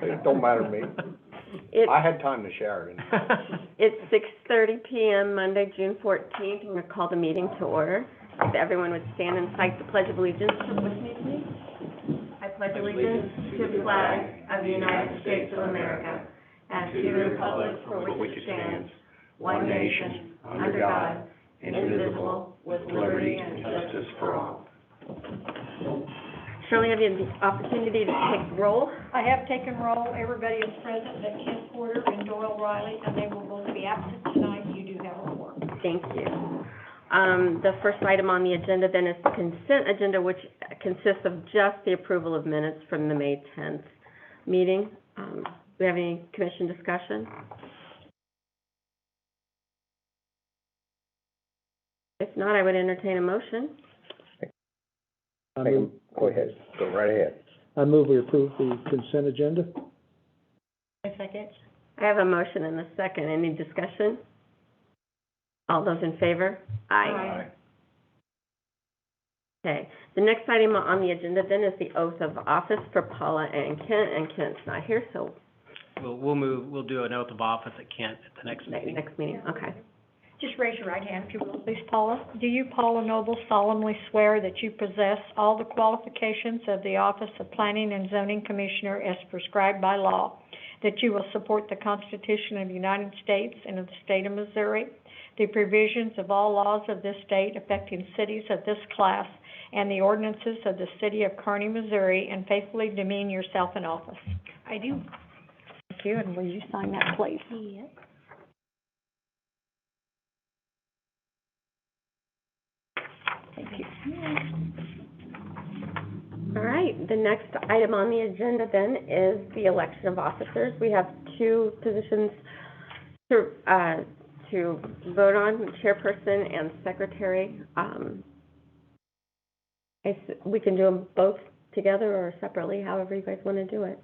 It don't matter to me. It's, I had time to shower, didn't I? it's 6:30 PM, Monday, June 14th. I'm going to call the meeting to order. If everyone would stand and cite the Pledge of Allegiance with me, please. I pledge allegiance to the flag of the United States of America and to the republic for which it stands, one nation, under God, indivisible, with liberty and justice for all. Shirley, have you had the opportunity to take roll? I have taken roll. Everybody is present, but Kent Porter and Doyle Riley, and they will both be absent tonight. You do have a quorum. Thank you. The first item on the agenda then is the consent agenda, which consists of just the approval of minutes from the May 10th meeting. Do we have any commission discussion? If not, I would entertain a motion. Go ahead, go right ahead. I move we approve the consent agenda. A second. I have a motion and a second. Any discussion? All those in favor? Aye. Okay. The next item on the agenda then is the oath of office for Paula and Kent's not here, so We'll do an oath of office at Kent at the next meeting. next meeting, okay. Just raise your right hand, if you will, please, Paula. Do you, Paula Noble, solemnly swear that you possess all the qualifications of the office of Planning and Zoning Commissioner as prescribed by law, that you will support the Constitution of the United States and of the state of Missouri, the provisions of all laws of this state affecting cities of this class, and the ordinances of the city of Kearney, Missouri, and faithfully demean yourself in office? I do. Thank you, and will you sign that, please? Yes. Thank you. All right, the next item on the agenda then is the election of officers. We have two positions to vote on, chairperson and secretary. We can do them both together or separately, however you guys want to do it.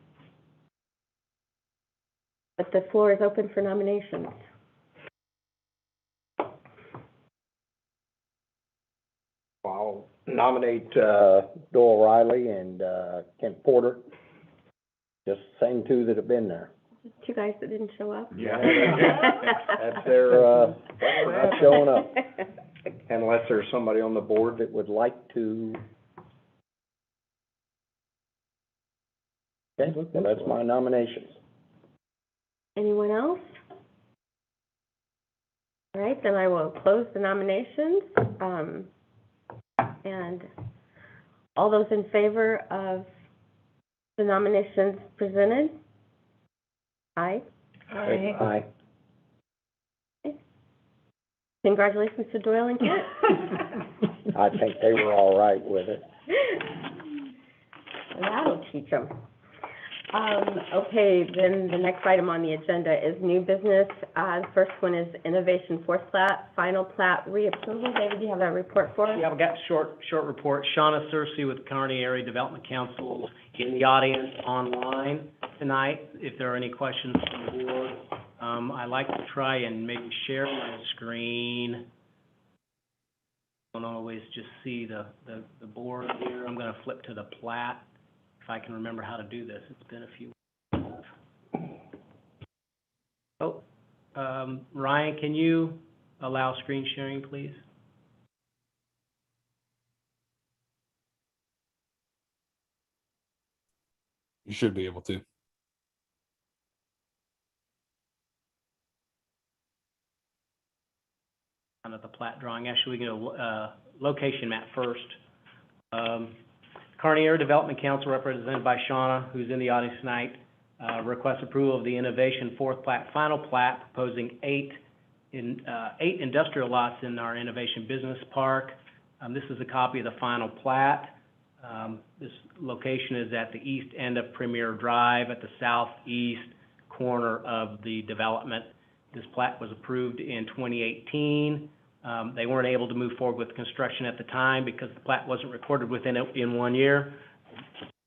But the floor is open for nominations. I'll nominate, Doyle Riley and, Kent Porter. Just the same two that have been there. Two guys that didn't show up. Yeah. That's their, not showing up. Unless there's somebody on the board that would like to. Okay, well, that's my nominations. Anyone else? All right, then I will close the nominations. And all those in favor of the nominations presented? Aye. Aye. Okay. Congratulations to Doyle and Kent. I think they were all right with it. That'll teach them. Okay, then the next item on the agenda is new business. The first one is Innovation Fourth Plat, Final Plat Reapproval. David, do you have a report for us? Yeah, we've got a short report. Shauna Searcy with Kearney Area Development Council in the audience online tonight. If there are any questions from the board, I like to try and maybe share my screen. I don't always just see the board here. I'm gonna flip to the plat, if I can remember how to do this. It's been a few weeks. Oh, Ryan, can you allow screen sharing, please? You should be able to. Down at the plat drawing. Actually, we can go location map first. Kearney Area Development Council, represented by Shauna, who's in the audience tonight, requests approval of the Innovation Fourth Plat, Final Plat, proposing eight industrial lots in our Innovation Business Park. This is a copy of the final plat. This location is at the east end of Premier Drive, at the southeast corner of the development. This plat was approved in 2018. They weren't able to move forward with construction at the time because the plat wasn't recorded in 1 year.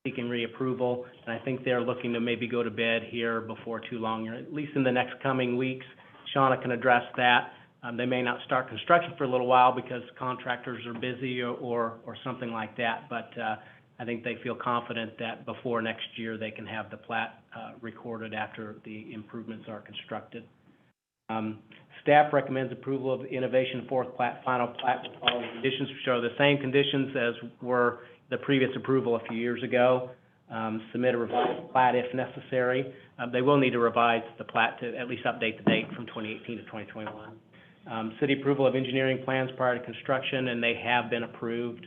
Seeking reapproval, and I think they're looking to maybe go to bed here before too long, or at least in the next coming weeks. Shauna can address that. They may not start construction for a little while because contractors are busy or something like that, but I think they feel confident that before next year, they can have the plat recorded after the improvements are constructed. Staff recommends approval of Innovation Fourth Plat, Final Plat with following conditions, which are the same conditions as were the previous approval a few years ago. Submit a revised plat if necessary. They will need to revise the plat to at least update the date from 2018 to 2021. City approval of engineering plans prior to construction, and they have been approved.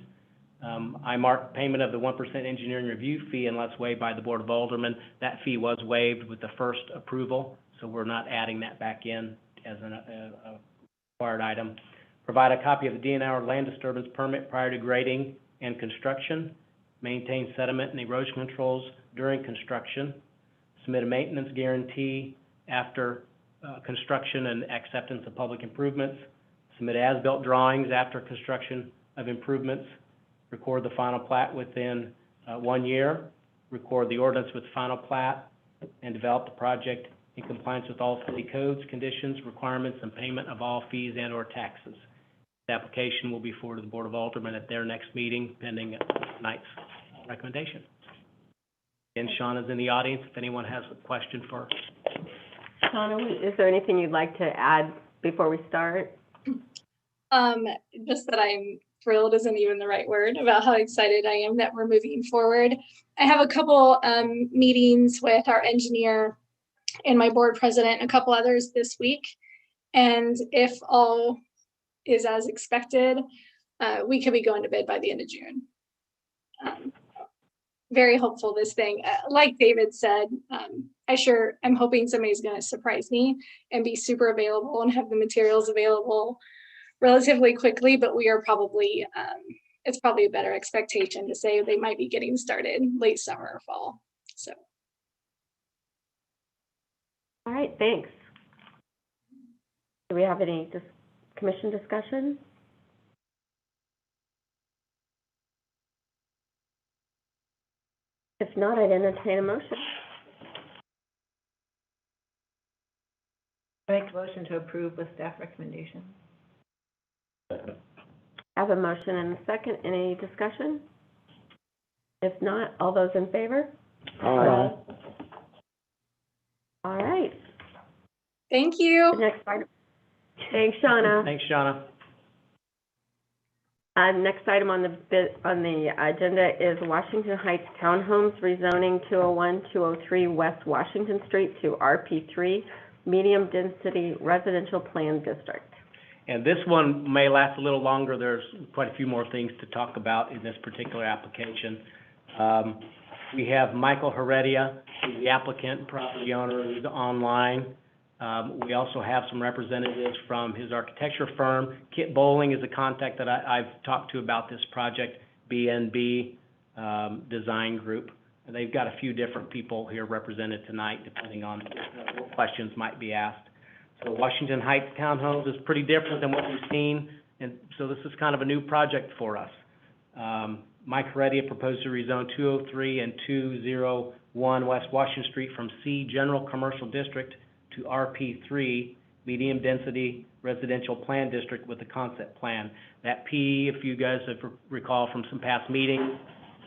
I marked payment of the 1% engineering review fee unless waived by the Board of Aldermen. That fee was waived with the first approval, so we're not adding that back in as a required item. Provide a copy of the DNR land disturbance permit prior to grading and construction. Maintain sediment and erosion controls during construction. Submit a maintenance guarantee after construction and acceptance of public improvements. Submit as-built drawings after construction of improvements. Record the final plat within 1 year. Record the ordinance with final plat, and develop the project in compliance with all city codes, conditions, requirements, and payment of all fees and/or taxes. The application will be forwarded to the Board of Aldermen at their next meeting, pending tonight's recommendation. And Shauna's in the audience if anyone has a question for her. Shauna, is there anything you'd like to add before we start? Just that I'm thrilled isn't even the right word about how excited I am that we're moving forward. I have a couple meetings with our engineer and my board president, and a couple others this week. And if all is as expected, we could be going to bid by the end of June. Very hopeful this thing, like David said, I'm hoping somebody's going to surprise me and be super available and have the materials available relatively quickly, but we are probably, it's probably a better expectation to say they might be getting started late summer or fall, so. All right, thanks. Do we have any commission discussion? If not, I'd entertain a motion. I make a motion to approve with staff recommendation. I have a motion and a second. Any discussion? If not, all those in favor? Aye. All right. Thank you. Next item. Thanks, Shauna. Thanks, Shauna. Next item on the agenda is Washington Heights Townhomes rezoning 201-203 West Washington Street to RP3, Medium Density Residential Plan District. And this one may last a little longer. There's quite a few more things to talk about in this particular application. We have Michael Heredia, who's the applicant, property owner, who's online. We also have some representatives from his architecture firm. Kit Bowling is a contact that I've talked to about this project, BNB Design Group. And they've got a few different people here represented tonight, depending on what questions might be asked. So Washington Heights Townhomes is pretty different than what we've seen, and so this is kind of a new project for us. Mike Heredia proposed to rezone 203 and 201 West Washington Street from C General Commercial District to RP3, Medium Density Residential Plan District with a concept plan. That P, if you guys recall from some past meetings,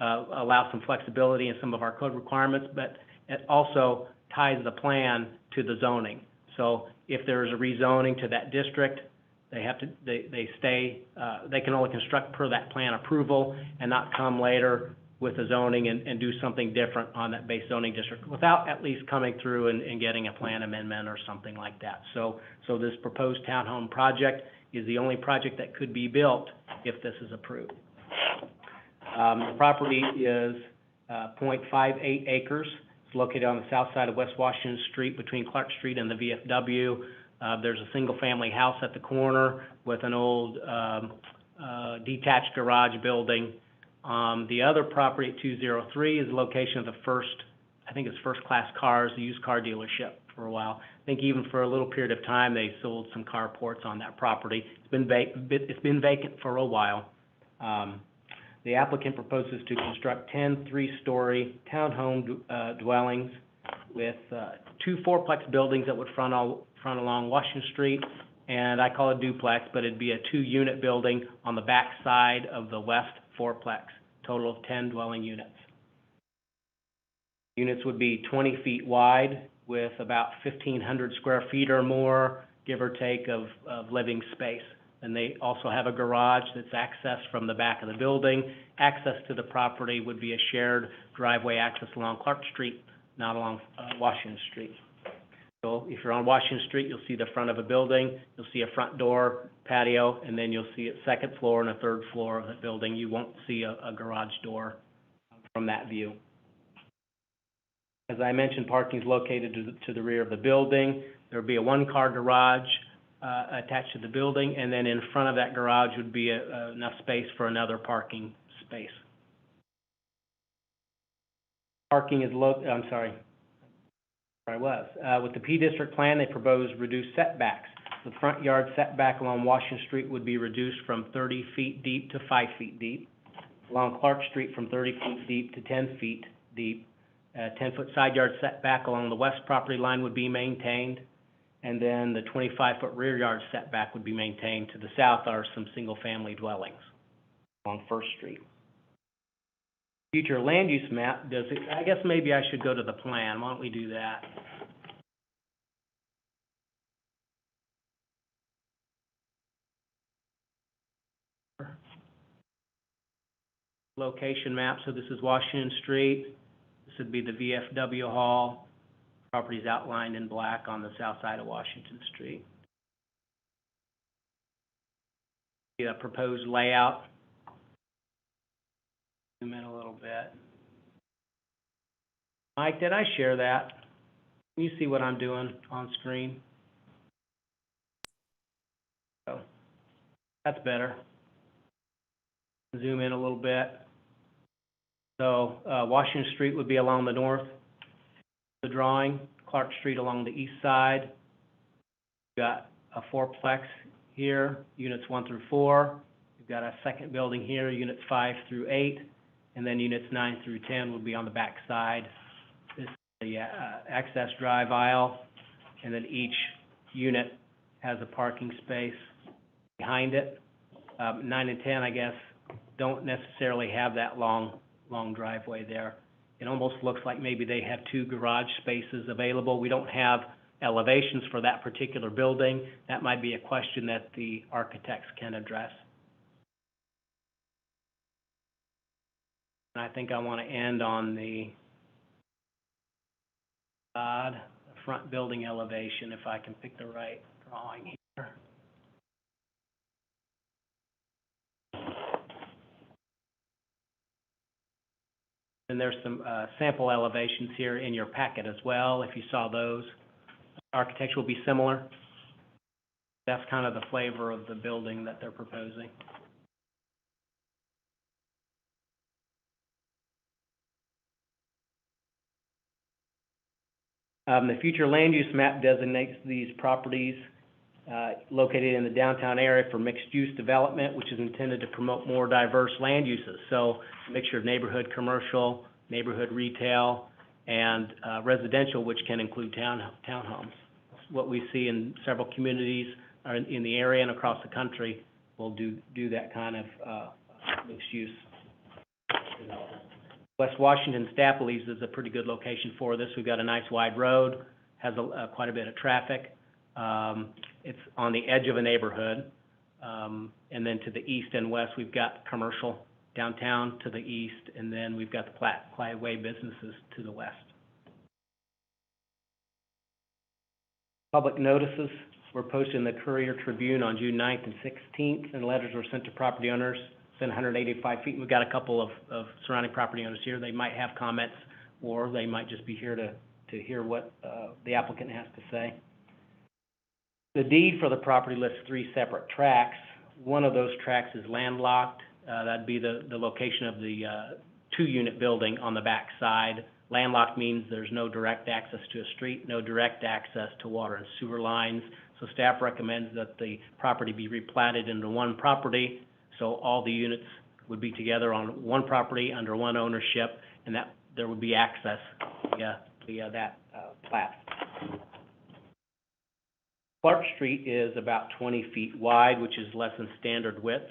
allows some flexibility in some of our code requirements, but it also ties the plan to the zoning. So if there is a rezoning to that district, they can only construct per that plan approval and not come later with the zoning and do something different on that base zoning district without at least coming through and getting a plan amendment or something like that. So this proposed townhome project is the only project that could be built if this is approved. The property is 0.58 acres. It's located on the south side of West Washington Street between Clark Street and the VFW. There's a single-family house at the corner with an old detached garage building. The other property at 203 is the location of the first-class cars, the used car dealership for a while. I think even for a little period of time, they sold some carports on that property. It's been vacant for a while. The applicant proposes to construct 10 three-story townhome dwellings with 2 fourplex buildings that would front along Washington Street, and I call it duplex, but it'd be a 2-unit building on the back side of the west fourplex. total of 10 dwelling units. Units would be 20 feet wide with about 1,500 square feet or more, give or take, of living space. And they also have a garage that's accessed from the back of the building. Access to the property would be a shared driveway access along Clark Street, not along Washington Street. So if you're on Washington Street, you'll see the front of a building, you'll see a front door, patio, and then you'll see a second floor and a third floor of the building. You won't see a garage door from that view. As I mentioned, parking is located to the rear of the building. There'll be a one-car garage attached to the building, and then in front of that garage would be enough space for another parking space. Parking is with the P District plan, they propose reduced setbacks. The front yard setback along Washington Street would be reduced from 30 feet deep to 5 feet deep. Along Clark Street from 30 feet deep to 10 feet deep. 10-foot side yard setback along the west property line would be maintained. And then the 25-foot rear yard setback would be maintained. To the south are some single-family dwellings along First Street. Future land use map does it, I guess maybe I should go to the plan. Why don't we do that? Location map, so this is Washington Street. This would be the VFW Hall. Properties outlined in black on the south side of Washington Street. The proposed layout. Zoom in a little bit. Mike, did I share that? Can you see what I'm doing on screen? Oh, that's better. Zoom in a little bit. So Washington Street would be along the north, the drawing, Clark Street along the east side. We've got a fourplex here, units 1 through 4. We've got a second building here, units 5 through 8, and then units 9 through 10 would be on the back side. This is the access drive aisle, and then each unit has a parking space behind it. 9 and 10, I guess, don't necessarily have that long driveway there. It almost looks like maybe they have 2 garage spaces available. We don't have elevations for that particular building. That might be a question that the architects can address. And I think I want to end on the front building elevation, if I can pick the right drawing here. And there's some sample elevations here in your packet as well, if you saw those. Architecture will be similar. That's kind of the flavor of the building that they're proposing. The future land use map designates these properties located in the downtown area for mixed-use development, which is intended to promote more diverse land uses. So a mixture of neighborhood commercial, neighborhood retail, and residential, which can include townhomes. What we see in several communities in the area and across the country will do that kind of mixed use development. West Washington, staff believes is a pretty good location for this. We've got a nice wide road, has quite a bit of traffic. It's on the edge of a neighborhood. And then to the east and west, we've got commercial downtown to the east, and then we've got the Platte Way businesses to the west. Public notices were posted in the Courier Tribune on June 9th and 16th, and letters were sent to property owners within 185 feet. We've got a couple of surrounding property owners here. They might have comments, or they might just be here to hear what the applicant has to say. The deed for the property lists 3 separate tracts. One of those tracts is landlocked. That'd be the location of the 2-unit building on the back side. Landlocked means there's no direct access to a street, no direct access to water and sewer lines. So staff recommends that the property be replatted into one property, so all the units would be together on one property under one ownership, and that there would be access via that plat. Clark Street is about 20 feet wide, which is less than standard width.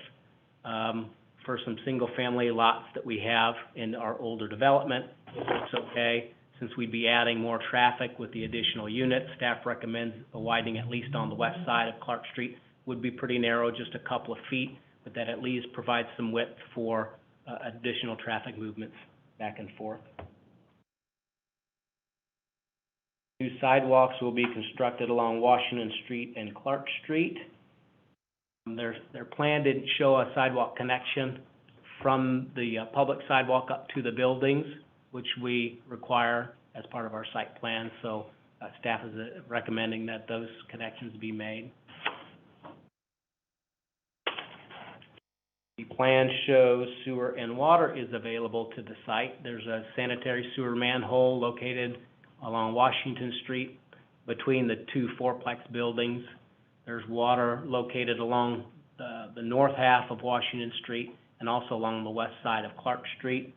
for some single-family lots that we have in our older development. It looks okay. Since we'd be adding more traffic with the additional units, staff recommends a widening at least on the west side of Clark Street. Would be pretty narrow, just a couple of feet, but that at least provides some width for additional traffic movements back and forth. New sidewalks will be constructed along Washington Street and Clark Street. Their plan didn't show a sidewalk connection from the public sidewalk up to the buildings, which we require as part of our site plan, so staff is recommending that those connections be made. The plan shows sewer and water is available to the site. There's a sanitary sewer manhole located along Washington Street between the two fourplex buildings. There's water located along the north half of Washington Street and also along the west side of Clark Street.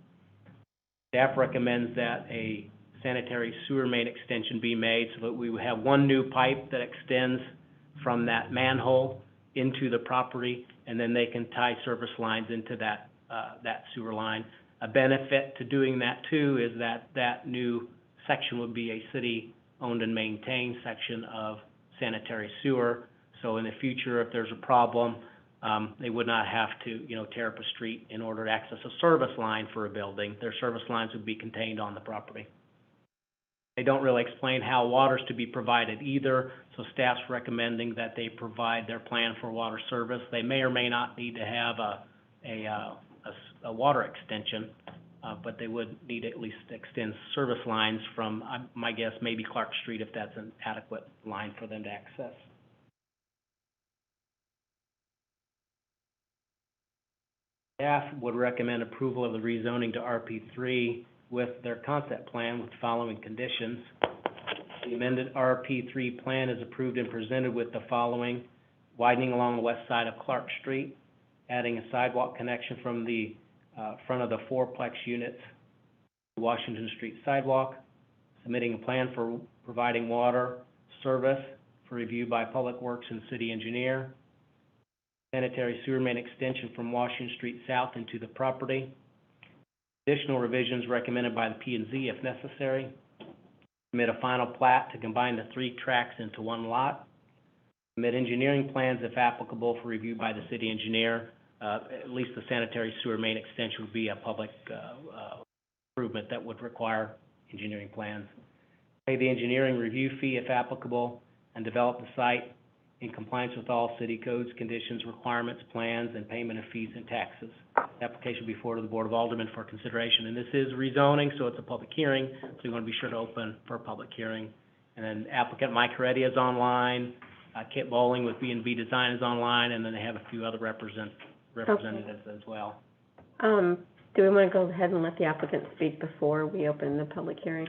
Staff recommends that a sanitary sewer main extension be made so that we would have one new pipe that extends from that manhole into the property, and then they can tie service lines into that sewer line. A benefit to doing that too is that that new section would be a city-owned and maintained section of sanitary sewer. So in the future, if there's a problem, they would not have to, tear up a street in order to access a service line for a building. Their service lines would be contained on the property. They don't really explain how water's to be provided either, so staff's recommending that they provide their plan for water service. They may or may not need to have a water extension, but they would need to at least extend service lines from, my guess, maybe Clark Street if that's an adequate line for them to access. Staff would recommend approval of the rezoning to RP3 with their concept plan with the following conditions. The amended RP3 plan is approved and presented with the following: widening along the west side of Clark Street, adding a sidewalk connection from the front of the fourplex units to Washington Street sidewalk, submitting a plan for providing water service for review by Public Works and City Engineer, sanitary sewer main extension from Washington Street south into the property, additional revisions recommended by the P&Z if necessary, submit a final plat to combine the 3 tracts into one lot, submit engineering plans if applicable for review by the city engineer. At least the sanitary sewer main extension would be a public improvement that would require engineering plans. Pay the engineering review fee if applicable, and develop the site in compliance with all city codes, conditions, requirements, plans, and payment of fees and taxes. The application will be forwarded to the Board of Aldermen for consideration. And this is rezoning, so it's a public hearing, so you want to be sure to open for a public hearing. And then applicant Mike Heredia is online, Kit Bowling with B&B Design is online, and then they have a few other representatives as well. Do we want to go ahead and let the applicant speak before we open the public hearing?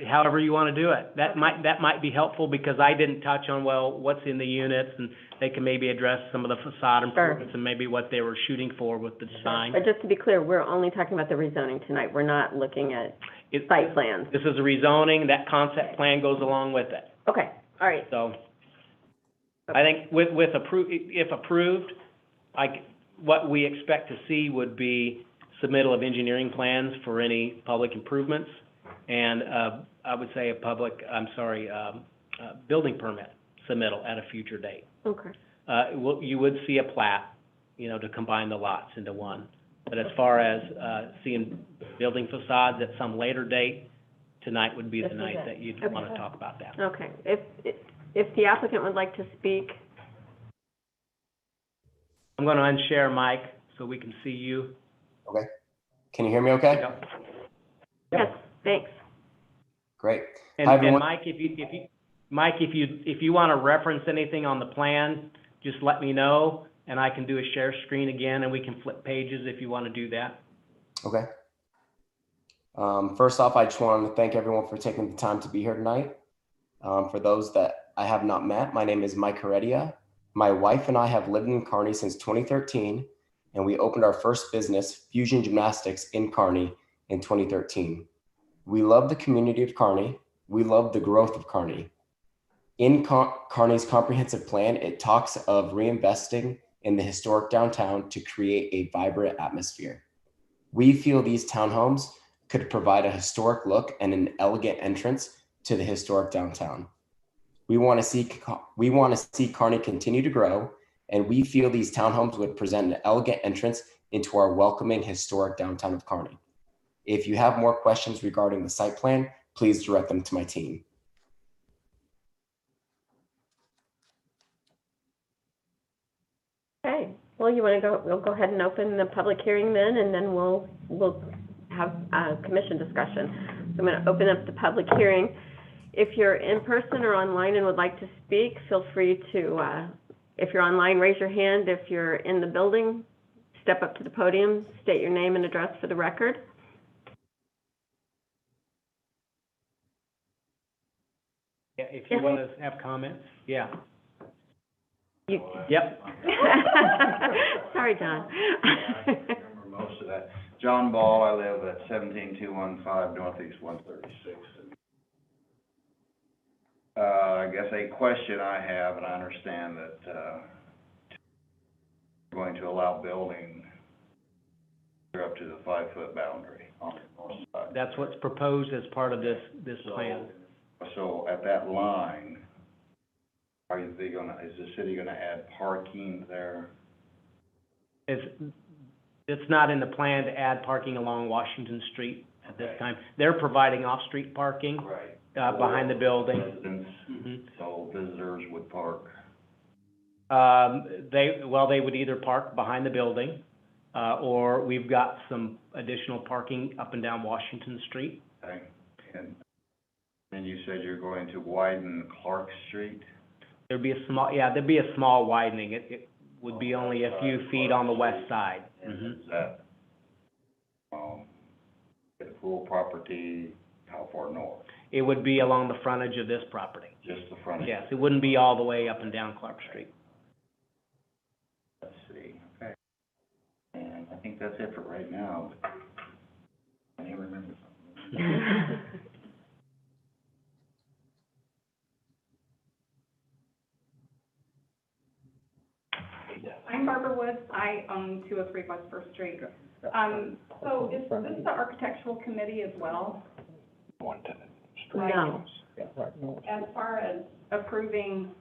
However you want to do it. That might be helpful because I didn't touch on, what's in the units, and they can maybe address some of the facade improvements and maybe what they were shooting for with the design. But just to be clear, we're only talking about the rezoning tonight. We're not looking at site plans. This is a rezoning. That concept plan goes along with it. Okay, all right. So I think if approved, what we expect to see would be submittal of engineering plans for any public improvements, and I would say building permit submittal at a future date. Okay. You would see a plat, to combine the lots into one. But as far as seeing building facades at some later date, tonight would be the night that you'd want to talk about that. Okay. If the applicant would like to speak. I'm going to unshare Mike so we can see you. Okay. Can you hear me okay? Yep. Yes, thanks. Great. And, Hi, everyone. And if you want to reference anything on the plan, just let me know, and I can do a share screen again, and we can flip pages if you want to do that. Okay. First off, I just wanted to thank everyone for taking the time to be here tonight. For those that I have not met, my name is Mike Heredia. My wife and I have lived in Kearney since 2013, and we opened our first business, Fusion Gymnastics, in Kearney in 2013. We love the community of Kearney. We love the growth of Kearney. In Kearney's comprehensive plan, it talks of reinvesting in the historic downtown to create a vibrant atmosphere. We feel these townhomes could provide a historic look and an elegant entrance to the historic downtown. We want to see Kearney continue to grow, and we feel these townhomes would present an elegant entrance into our welcoming historic downtown of Kearney. If you have more questions regarding the site plan, please direct them to my team. Okay, well, we'll go ahead and open the public hearing then, and then we'll have a commission discussion. So I'm going to open up the public hearing. If you're in person or online and would like to speak, feel free to, if you're online, raise your hand. If you're in the building, step up to the podium, state your name and address for the record. Yeah, if you want to have comments, yeah. Yep. Sorry, John. I remember most of that. John Ball, I live at 17215 Northeast 136. I guess a question I have, and I understand that we're going to allow building up to the 5-foot boundary on the north side. That's what's proposed as part of this plan. So at that line, is the city gonna add parking there? It's not in the plan to add parking along Washington Street at this time. They're providing off-street parking. Right. Behind the building. Residents, so visitors would park. They would either park behind the building, or we've got some additional parking up and down Washington Street. Okay, and you said you're going to widen Clark Street? There'd be a small widening. It would be only a few feet on the west side. Is that, the pool property, how far north? It would be along the frontage of this property. Just the frontage? Yes, it wouldn't be all the way up and down Clark Street. Let's see, okay. And I think that's it for right now. I can't remember something. I'm Barbara Woods. I own 203 West First Street. So is this the architectural committee as well? One tenant. No. Yeah, right, no, As far as approving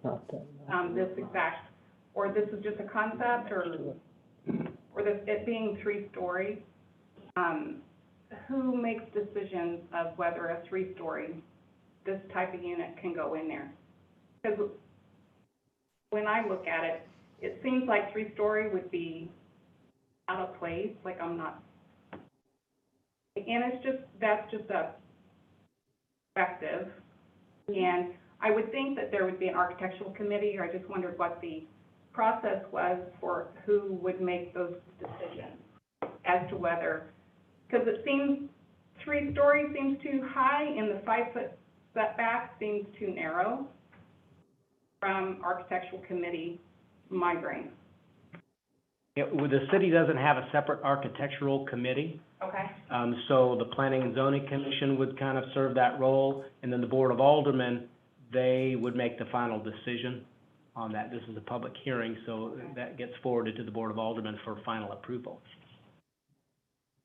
not that. this exact, or this is just a concept, or this, it being 3-story, who makes decisions of whether a 3-story, this type of unit can go in there? Because when I look at it, it seems like 3-story would be out of place, like I'm not, and that's just a perspective. And I would think that there would be an architectural committee, or I just wondered what the process was for who would make those decisions as to whether, because it seems 3-story seems too high and the 5-foot setback seems too narrow from architectural committee migraine. Yeah, well, the city doesn't have a separate architectural committee. Okay. So the Planning and Zoning Commission would kind of serve that role, and then the Board of Aldermen, they would make the final decision on that. This is a public hearing, so that gets forwarded to the Board of Aldermen for final approval.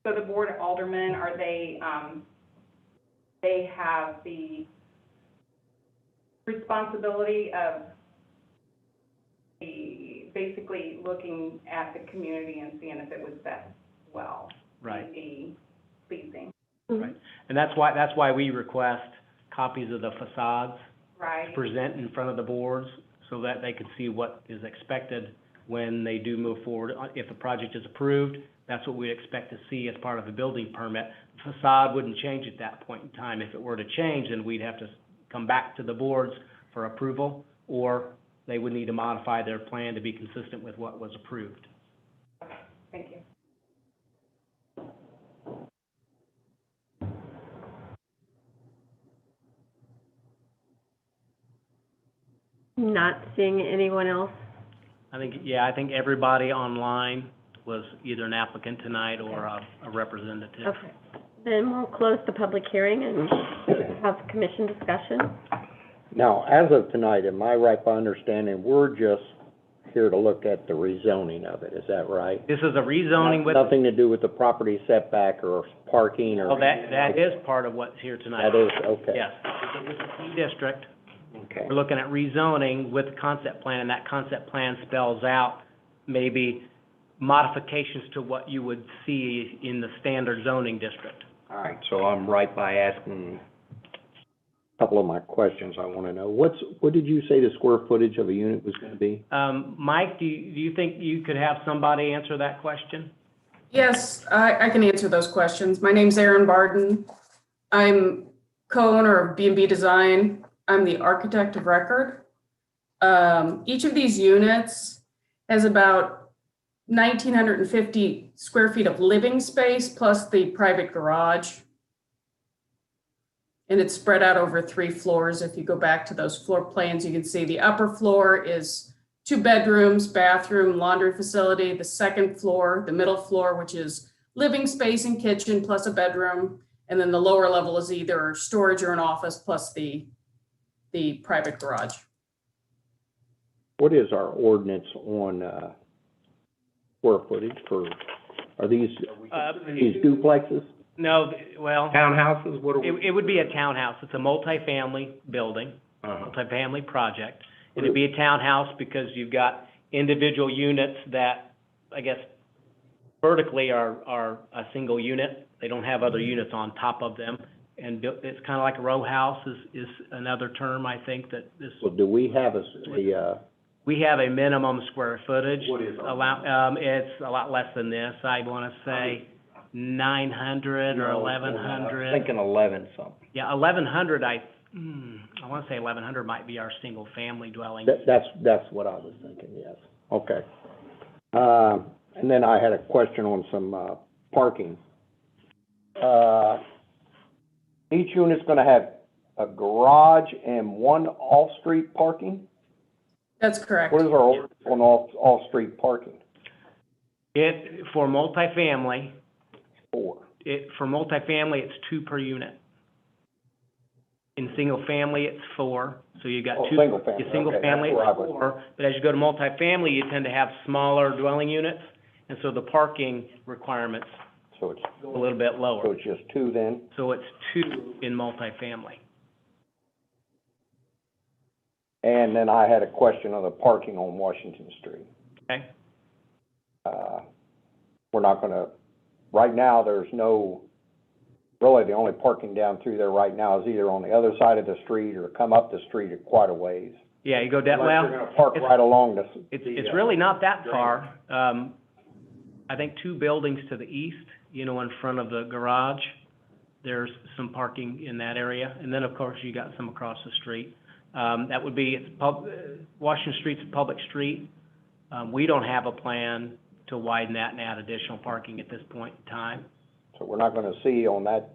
So the Board of Aldermen, are they have the responsibility of basically looking at the community and seeing if it was set well. Right. Be pleasing. Right. And that's why we request copies of the facades Right. to present in front of the boards, so that they can see what is expected when they do move forward. If a project is approved, that's what we expect to see as part of a building permit. The facade wouldn't change at that point in time. If it were to change, then we'd have to come back to the boards for approval, or they would need to modify their plan to be consistent with what was approved. Okay, thank you. Not seeing anyone else. I think everybody online was either an applicant tonight or a representative. Okay. Then we'll close the public hearing and have commission discussion. Now, as of tonight, am I right by understanding, we're just here to look at the rezoning of it, is that right? This is a rezoning with, Nothing to do with the property setback or parking or? oh, that is part of what's here tonight. That is, okay. Yes, it's a key district. Okay. We're looking at rezoning with the concept plan, and that concept plan spells out maybe modifications to what you would see in the standard zoning district. All right, so I'm right by asking a couple of my questions I want to know. What did you say the square footage of a unit was going to be? Mike, do you think you could have somebody answer that question? Yes, I can answer those questions. My name's Erin Barden. I'm co-owner of B&B Design. I'm the architect of record. Each of these units has about 1,950 square feet of living space plus the private garage. And it's spread out over 3 floors. If you go back to those floor plans, you can see the upper floor is 2 bedrooms, bathroom, laundry facility. The second floor, the middle floor, which is living space and kitchen plus a bedroom. And then the lower level is either storage or an office plus the private garage. What is our ordinance on, square footage for, are these duplexes? No, well, Townhouses, what are we? it would be a townhouse. It's a multifamily building, multifamily project. It'd be a townhouse because you've got individual units that, I guess, vertically are a single unit. They don't have other units on top of them. And it's kind of like a row house is another term, I think, that this. Well, do we have We have a minimum square footage. What is it? It's a lot less than this. I want to say 900 or 1,100. I'm thinking 11 something. Yeah, 1,100, I want to say 1,100 might be our single-family dwelling. That's what I was thinking, yes. Okay. And then I had a question on some, parking. Each unit's gonna have a garage and 1 off-street parking? That's correct. What is our ordinance on off-street parking? For multifamily, 4. for multifamily, it's 2 per unit. In single family, it's 4, so you got 2. Single family. In single Okay, family, that's where I it's was. 4, but as you go to multifamily, you tend to have smaller dwelling units, and so the parking requirements So it's, go a little bit so lower. it's just 2 then? So it's 2 in multifamily. And then I had a question on the parking on Washington Street. Okay? We're not gonna, right now, there's no, really, the only parking down through there right now is either on the other side of the street or come up the street quite a ways. Yeah, you go down, Unless well, you're gonna park it's- right along the. it's really not that far. I think 2 buildings to the east, in front of the garage, there's some parking in that area. And then, of course, you got some across the street. That would be, Washington Street's a public street. We don't have a plan to widen that and add additional parking at this point in time. So we're not gonna see on that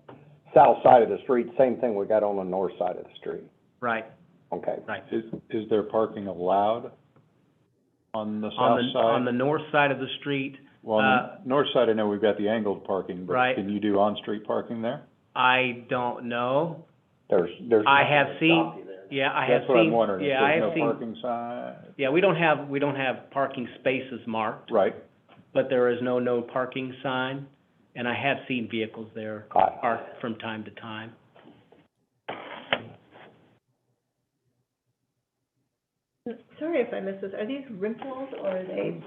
south side of the street, same thing we got on the north side of the street. Right, Okay. right. Is there parking allowed on the On south the, on side? the north side of the street, Well, on the north side, I know we've got the angled parking, but Right. can you do on-street parking there? I don't know. There's. I have seen, yeah, I have That's what I'm seen, wondering, if yeah, I have there's no seen, parking sign, yeah, we don't have parking spaces marked, right? but there is no parking sign, and I have seen vehicles there parked from time to time. Sorry if I missed this, are these rentals or are they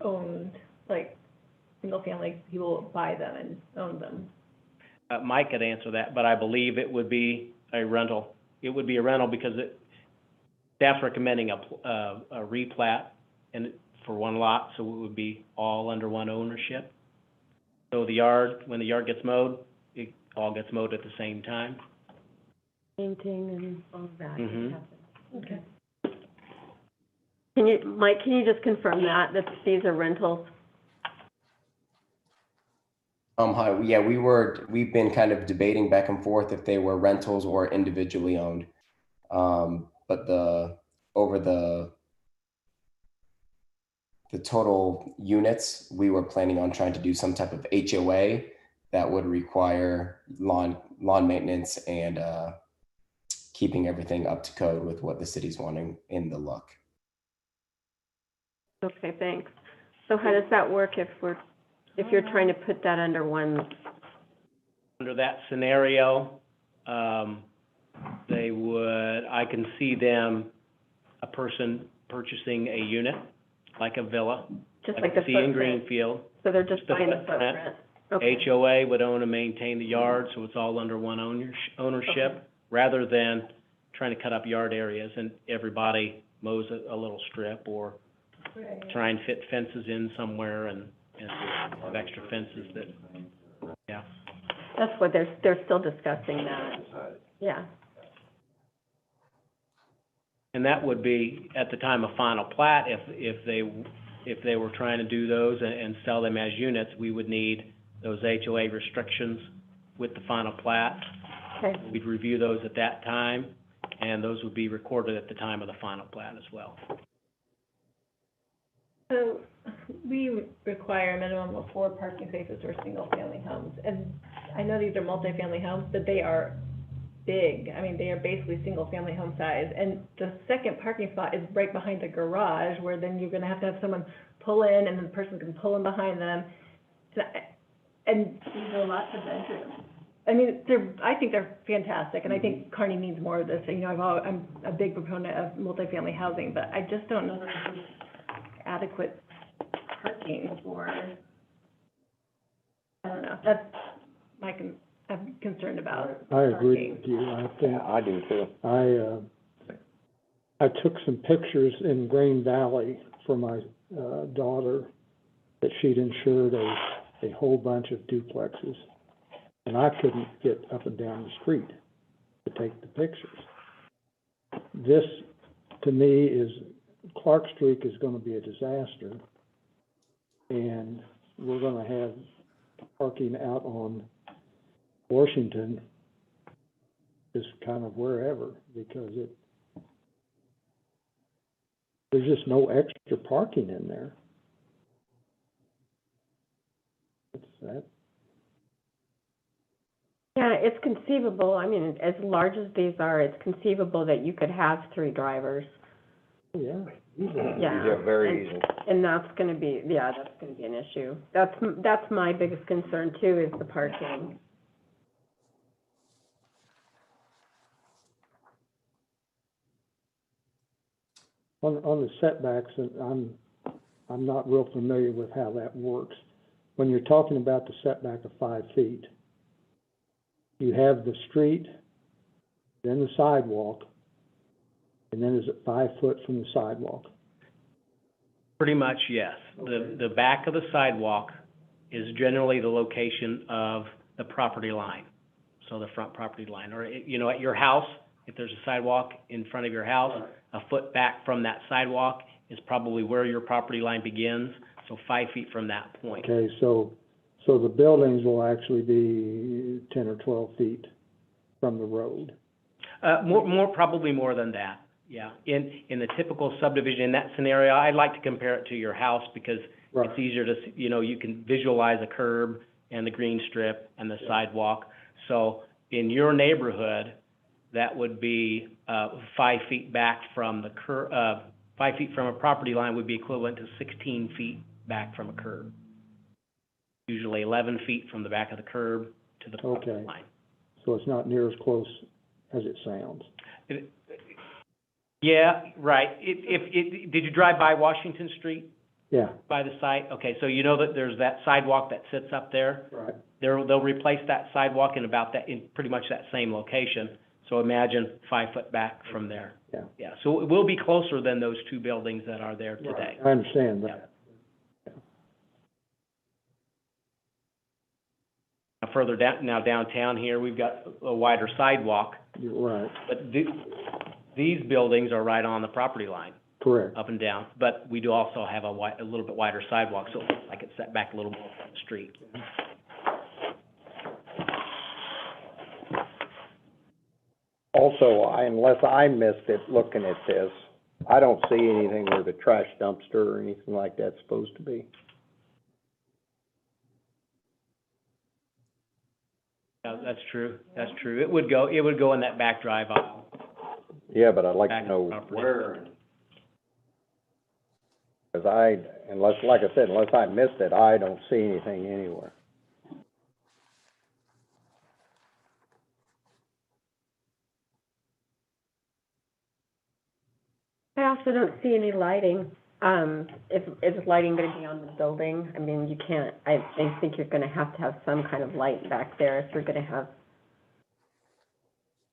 owned, like, single-family people buy them and own them? Mike could answer that, but I believe it would be a rental. It would be a rental because staff's recommending a replat for 1 lot, so it would be all under 1 ownership. So when the yard gets mowed, it all gets mowed at the same time. Painting and all of that. Mhm. Okay. Mike, can you just confirm that these are rentals? Hi, yeah, we've been kind of debating back and forth if they were rentals or individually owned. But over the total units, we were planning on trying to do some type of HOA that would require lawn maintenance and keeping everything up to code with what the city's wanting in the look. Okay, thanks. So how does that work if you're trying to put that under one? Under that scenario, I can see a person purchasing a unit, like a villa. Just I like can the see in footprint. Greenfield. So they're just The buying the footprint. footprint? Okay. HOA would own and maintain the yard, so it's all under one ownership, rather than trying to cut up yard areas and everybody mows a little strip, or try and fit fences in somewhere and have extra fences that, yeah. That's what they're still discussing that, yeah. And that would be at the time of final plat, if they were trying to do those and sell them as units, we would need those HOA restrictions with the final plat. Okay. We'd review those at that time, and those would be recorded at the time of the final plat as well. So we require a minimum of 4 parking spaces for single-family homes. And I know these are multifamily homes, but they are big. I mean, they are basically single-family home size. And the second parking spot is right behind the garage, where then you're gonna have someone pull in, and then the person can pull in behind them. And these are lots of bedrooms. I mean, I think they're fantastic, and I think Kearney needs more of this. You know, I'm a big proponent of multifamily housing, but I just don't know that there's adequate parking for, I don't know, that's I'm concerned about I agree parking. with you. I think, Yeah, I do too. I took some pictures in Green Valley for my, daughter, that she'd insured a whole bunch of duplexes. And I couldn't get up and down the street to take the pictures. This, to me, Clark Street is gonna be a disaster. And we're gonna have parking out on Washington, just kind of wherever, because there's just no extra parking in there. It's that. Yeah, it's conceivable, I mean, as large as these are, it's conceivable that you could have 3 drivers. Yeah. Yeah. Yeah, very easy. And that's gonna be an issue. That's my biggest concern too, is the parking. On the setbacks, and I'm not real familiar with how that works. When you're talking about the setback of 5 feet, you have the street, then the sidewalk, and then is it 5 foot from the sidewalk? Pretty much, yes. Okay. The back of the sidewalk is generally the location of the property line, so the front property line. Or, you know, at your house, if there's a sidewalk in front of your house, a foot back from that sidewalk is probably where your property line begins, so 5 feet from that point. Okay, so the buildings will actually be 10 or 12 feet from the road. Probably more than that, yeah. In the typical subdivision, in that scenario, I'd like to compare it to your house, because Right. it's easier to, you can visualize a curb and the green strip and the sidewalk. So in your neighborhood, that would be 5 feet back from the 5 feet from a property line would be equivalent to 16 feet back from a curb. Usually 11 feet from the back of the curb to the property Okay. line. So it's not near as close as it sounds. Yeah, right. Did you drive by Washington Street, Yeah, by the site? Okay, so you know that there's that sidewalk that sits up there? right. They'll replace that sidewalk in pretty much that same location. So imagine 5 foot back from there. Yeah. Yeah, so it will be closer than those 2 buildings that are there today. I understand that. Further down, now downtown here, we've got a wider sidewalk, You're right, but these buildings are right on the property line, correct. up and down. But we do also have a little bit wider sidewalk, so it looks like it's set back a little more from the street. Also, unless I missed it looking at this, I don't see anything where the trash dumpster or anything like that's supposed to be. Yeah, that's true, that's true. It would go in that back drive aisle. Yeah, but I'd like Back to know property. where. Cause unless, like I said, unless I missed it, I don't see anything anywhere. I also don't see any lighting. Is lighting gonna be on the building? I mean, you can't, I think you're gonna have to have some kind of light back there if you're gonna have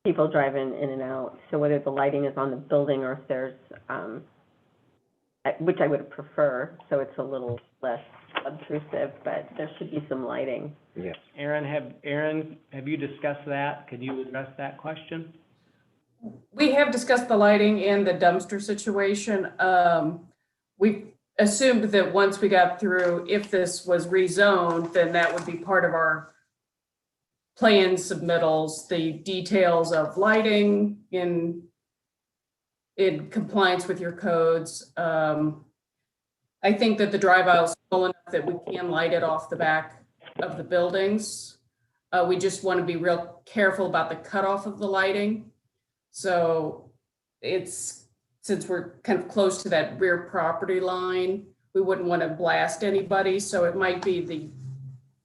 people driving in and out. So whether the lighting is on the building or if there's, which I would prefer, so it's a little less obtrusive, but there should be some lighting. Yes. Aaron, have you discussed that? Could you address that question? We have discussed the lighting and the dumpster situation. We assumed that once we got through, if this was rezoned, then that would be part of our plan submittals, the details of lighting in compliance with your codes. I think that the drive aisle is small enough that we can light it off the back of the buildings. We just want to be real careful about the cutoff of the lighting. So since we're kind of close to that rear property line, we wouldn't want to blast anybody. So it might be the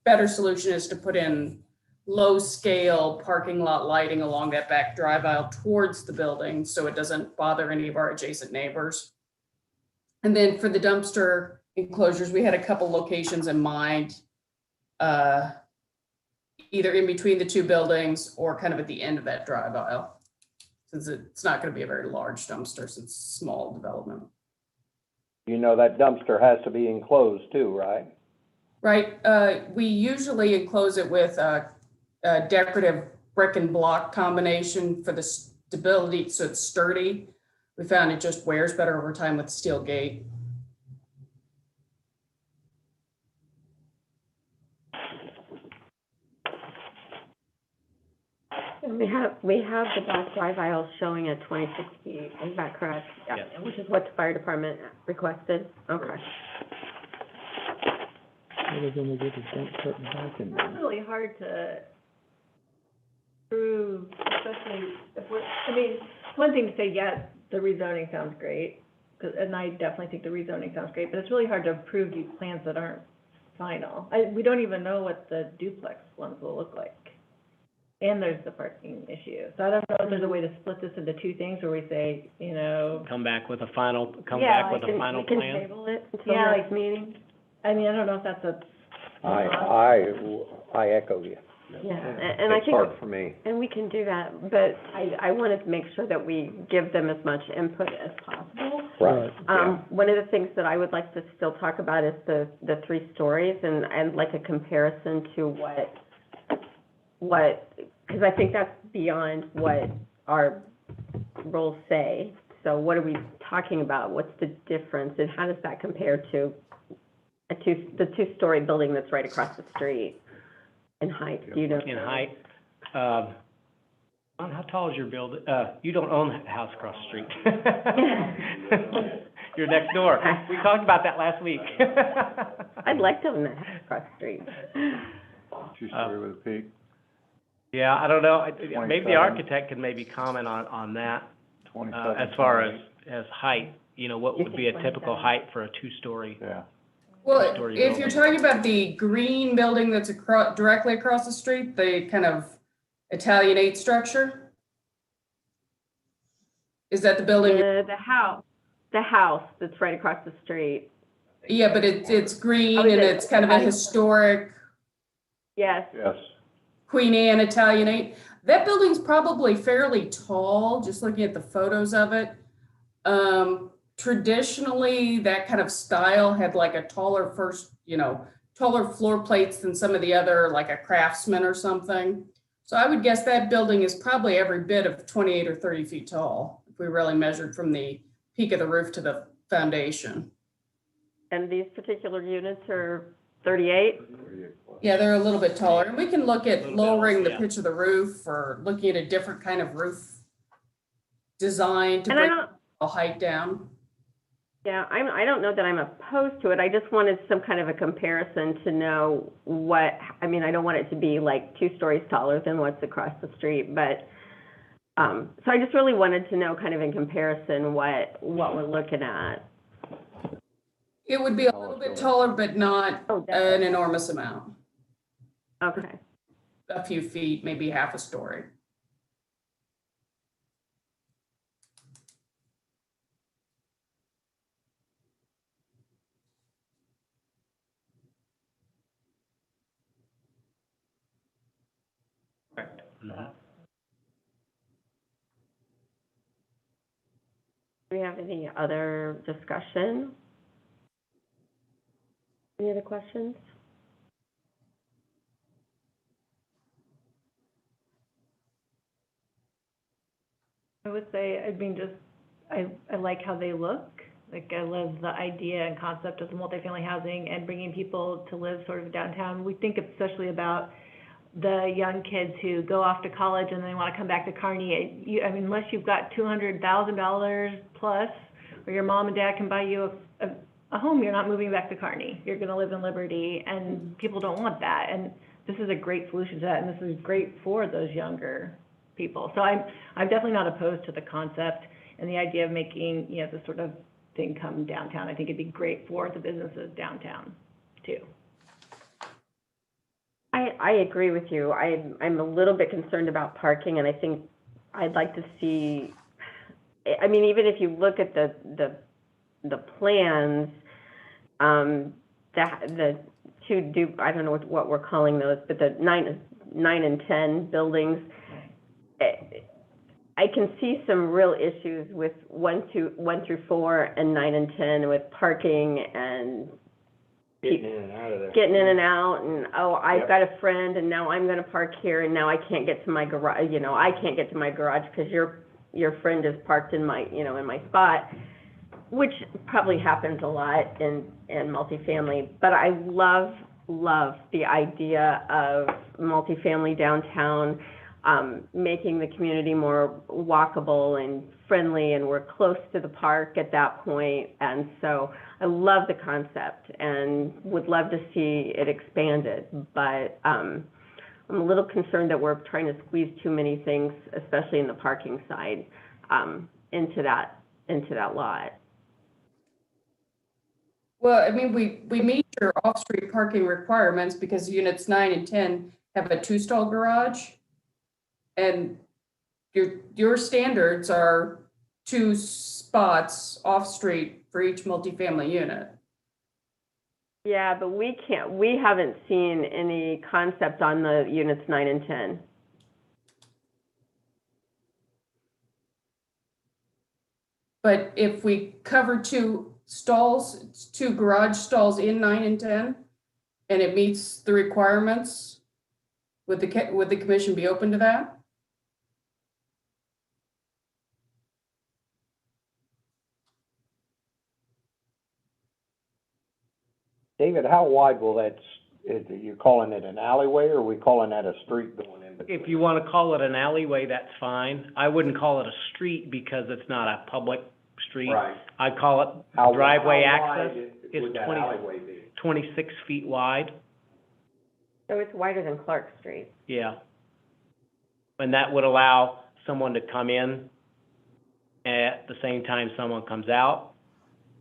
better solution is to put in low scale parking lot lighting along that back drive aisle towards the building so it doesn't bother any of our adjacent neighbors. And then for the dumpster enclosures, we had a couple locations in mind, either in between the two buildings or kind of at the end of that drive aisle, since it's not going to be a very large dumpster since it's small development. You know that dumpster has to be enclosed too, right? Right. We usually enclose it with a decorative brick and block combination for the stability, so it's sturdy. We found it just wears better over time with steel gate. And we have the back drive aisle showing at 26 feet, is that correct? Yes. Which is what the fire department requested? Okay. What are they gonna get a dump truck back in It's there? really hard to prove, especially if we're, I mean, one thing to say, yes, the rezoning sounds great, and I definitely think the rezoning sounds great, but it's really hard to approve these plans that aren't final. We don't even know what the duplex ones will look like. And there's the parking issue. So I don't know if there's a way to split this into two things where we say, you know. Come back with a final plan? We can table it until Yeah, next meeting. I mean, I don't know if that's a. I echo you. Yeah, and I It's think, hard for me. and we can do that, but I wanted to make sure that we give them as much input as possible. Right. One of the things that I would like to still talk about is the 3 stories and like a comparison to what, because I think that's beyond what our rules say. So what are we talking about? What's the difference and how does that compare to the 2-story building that's right across the street in height? Do you know? In height, Ron, how tall is your building? You don't own the house across the street. You're next door. We talked about that last week. I'd like to own that house across the street. 2-story with a peak. Yeah, I don't know. Maybe the 27. architect can maybe comment on that, 27, as far 28. as height. You know, what would be a typical height for a 2-story? Yeah. Well, Story if you're talking about the green building that's directly across the street, the kind of Italianate structure? Is that the building? The house that's right across the street. Yeah, but it's green Oh, and is it? it's kind of a historic Yes. Yes. Queen Anne Italianate. That building's probably fairly tall, just looking at the photos of it. Traditionally, that kind of style had like a taller taller floor plates than some of the other, like a Craftsman or something. So I would guess that building is probably every bit of 28 or 30 feet tall, if we really measured from the peak of the roof to the foundation. And these particular units are 38? Yeah, they're a little bit taller, and we can look at lowering the yeah. pitch of the roof or looking at a different kind of roof design to And bring the height down. Yeah, I don't know that I'm opposed to it. I just wanted some kind of a comparison to know I don't want it to be like 2 stories taller than what's across the street, but, so I just really wanted to know kind of in comparison what we're looking at. It would be a little bit taller, but not Oh, an definitely. enormous amount. Okay. A few feet, maybe half a story. Correct. Mhm. Do we have any other discussion? Any other questions? I would say, I mean, just, I like how they look. Like, I love the idea and concept of the multifamily housing and bringing people to live sort of downtown. We think especially about the young kids who go off to college and they want to come back to Kearney. I mean, unless you've got $200,000 plus, or your mom and dad can buy you a home, you're not moving back to Kearney. You're going to live in Liberty, and people don't want that. And this is a great solution to that, and this is great for those younger people. So I'm definitely not opposed to the concept and the idea of making, you know, this sort of thing come downtown. I think it'd be great for the businesses downtown too. I agree with you. I'm a little bit concerned about parking, and I think I'd like to see, I mean, even if you look at the plans, the two I don't know what we're calling those, but the 9 and 10 buildings, I can see some real issues with 1 through 4 and 9 and 10 with parking and Getting in and out of there. getting in and out, and, oh, I've Yep. got a friend, and now I'm gonna park here, and now I can't get to my garage, you know, I can't get to my garage because your friend is parked in my, you know, in my spot, which probably happens a lot in multifamily. But I love the idea of multifamily downtown, making the community more walkable and friendly, and we're close to the park at that point. And so I love the concept and would love to see it expanded. But I'm a little concerned that we're trying to squeeze too many things, especially in the parking side, into that lot. Well, I mean, we meet your off-street parking requirements because units 9 and 10 have a 2-stall garage. And your standards are 2 spots off-street for each multifamily unit. Yeah, but we haven't seen any concept on the units 9 and 10. But if we cover 2 stalls, 2 garage stalls in 9 and 10, and it meets the requirements, would the commission be open to that? David, how wide will that, is you calling it an alleyway, or are we calling that a street going in between? If you want to call it an alleyway, that's fine. I wouldn't call it a street because it's not a public street. Right. I'd call it How- driveway how wide access would is that 20 alleyway be? 26 feet wide, So it's wider than Clark Street. yeah. And that would allow someone to come in at the same time someone comes out.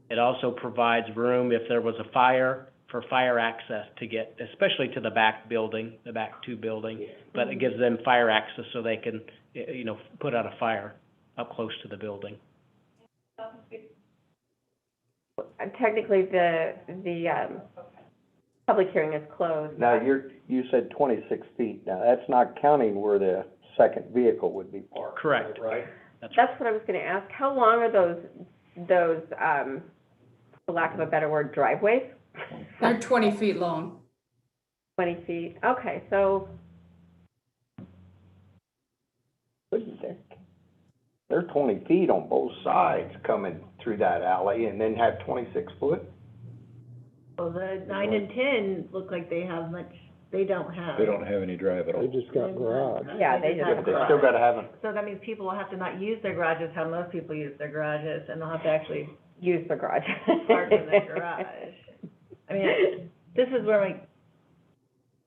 It also provides room if there was a fire, for fire access to get, especially to the back building, the back 2 building. But it gives them fire access so they can, you know, put out a fire up close to the building. Technically, the public hearing is closed. Now, you said 26 feet. Now, that's not counting where the second vehicle would be parked. Correct. Right? That's what I was gonna ask. How long are those, for lack of a better word, driveways? They're 20 feet long. 20 feet. Okay, so Wouldn't they? They're 20 feet on both sides coming through that alley, and then have 26 foot? Well, the 9 and 10 look like they have much, they don't have. They don't have any drive at They all. just got garage. Yeah, they just just- have They garage. still gotta have a, So that means people will have to not use their garages how most people use their garages, and they'll have to actually use the garage. park in their garage. I mean, this is where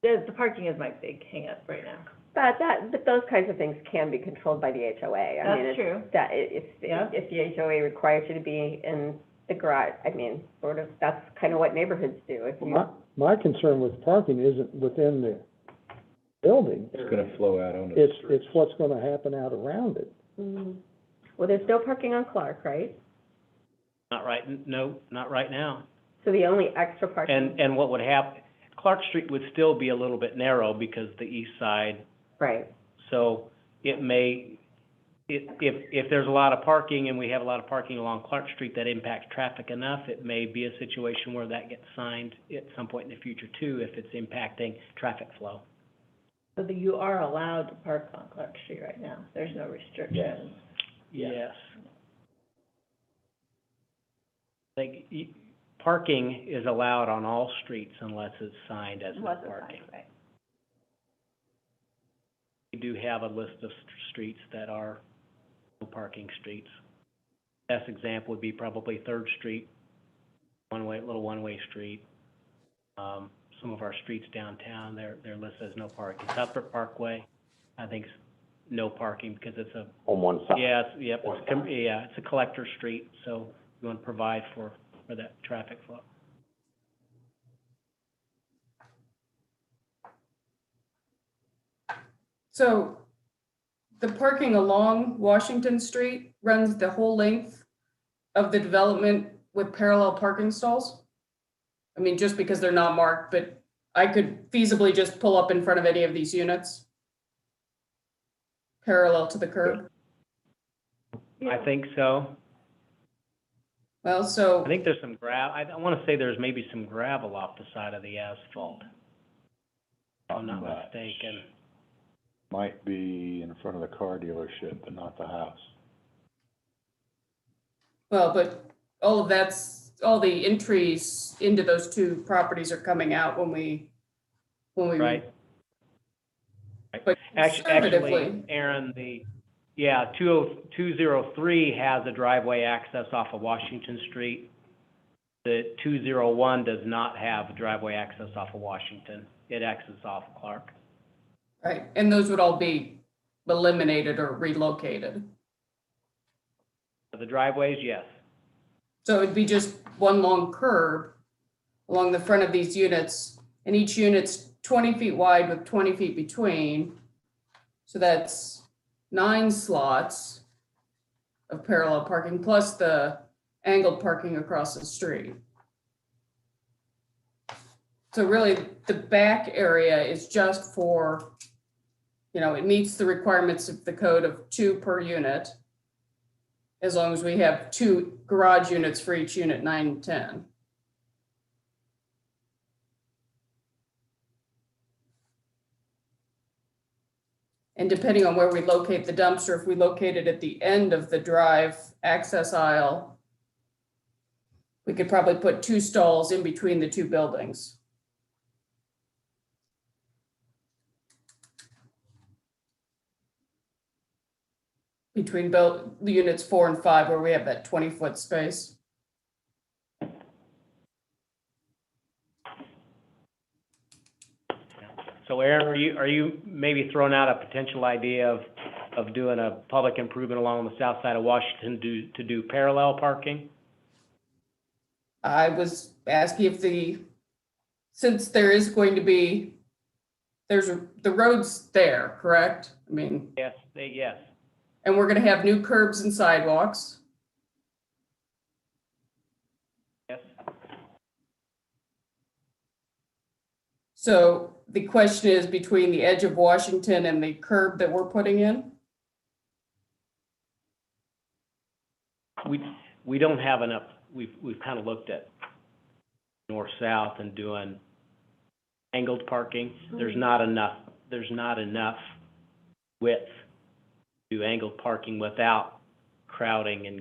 the parking is my big hang up right now. But those kinds of things can be controlled by the HOA. I mean, That's true. if Yeah. the HOA requires you to be in the garage, I mean, sort of, that's kind of what neighborhoods do. If you, My concern with parking isn't within the building. It's gonna flow out on the It's street. what's gonna happen out around it. well, there's no parking on Clark, right? Not right, no, not right now. So the only extra parking. And what would happen, Clark Street would still be a little bit narrow because the east side, Right. so it may, if there's a lot of parking and we have a lot of parking along Clark Street that impacts traffic enough, it may be a situation where that gets signed at some point in the future too, if it's impacting traffic flow. So that you are allowed to park on Clark Street right now, there's no restrictions. Yes. Parking is allowed on all streets unless it's signed as no parking. Right. We do have a list of streets that are no parking streets. Best example would be probably Third Street, little one-way street. Some of our streets downtown, they're listed as no parking. Southbrook Parkway, I think is no parking because it's a, On one side. yeah, it's a collector street, so we want to provide for that traffic flow. So the parking along Washington Street runs the whole length of the development with parallel parking stalls? I mean, just because they're not marked, but I could feasibly just pull up in front of any of these units parallel to the curb. I think so. Well, so. I think there's some I want to say there's maybe some gravel off the side of the asphalt, if I'm not Much. mistaken. Might be in front of the car dealership, but not the house. Well, but all of that's, all the entries into those two properties are coming out when we. Right. But Actually, conservatively, Aaron, 203 has a driveway access off of Washington Street. The 201 does not have a driveway access off of Washington. It accesses off of Clark. right, and those would all be eliminated or relocated. The driveways, yes. So it'd be just one long curb along the front of these units, and each unit's 20 feet wide with 20 feet between. So that's 9 slots of parallel parking, plus the angled parking across the street. So really, the back area is just for, it meets the requirements of the code of 2 per unit, as long as we have 2 garage units for each unit, 9 and 10. And depending on where we locate the dumpster, if we locate it at the end of the drive access aisle, we could probably put 2 stalls in between the 2 buildings. Between units 4 and 5, where we have that 20-foot space. So Aaron, are you maybe throwing out a potential idea of doing a public improvement along the south side of Washington to do parallel parking? I was asking if since there is going to be, the road's there, correct? I mean. Yes, yes. And we're gonna have new curbs and sidewalks. Yes. So the question is between the edge of Washington and the curb that we're putting in? We don't have enough, we've kind of looked at north-south and doing angled parking. There's not enough width to do angled parking without crowding and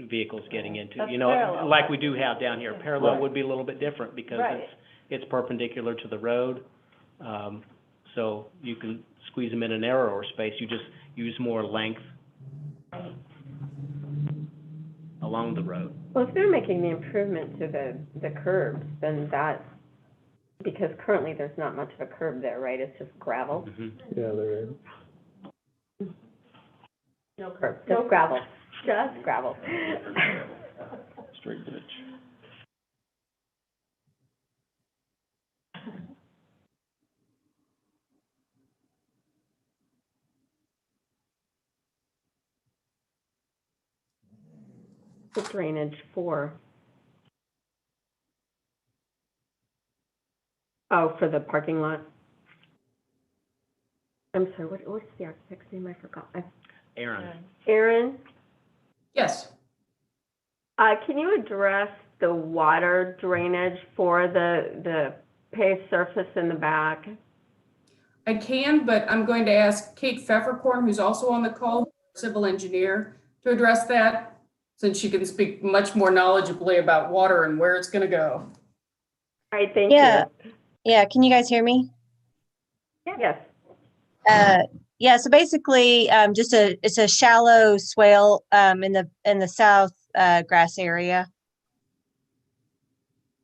vehicles getting into, That's parallel. like we do have down here. Parallel would be a little bit different because Right. it's perpendicular to the road. So you can squeeze them in a narrower space, you just use more length along the road. Well, if they're making the improvement to the curbs, then that, because currently there's not much of a curb there, right? It's just gravel. Mhm. Yeah, there is. No curb, just gravel, just gravel. Straight ditch. The drainage for? Oh, for the parking lot? I'm sorry, what's the architect's name? I forgot. Aaron. Aaron, Yes, can you address the water drainage for the paved surface in the back? I can, but I'm going to ask Kate Pfefferkorn, who's also on the call, civil engineer, to address that, since she can speak much more knowledgeably about water and where it's going to go. All right, thank you. Yeah. Yeah, can you guys hear me? Yes. Yeah, so basically, it's a shallow swale in the south grass area.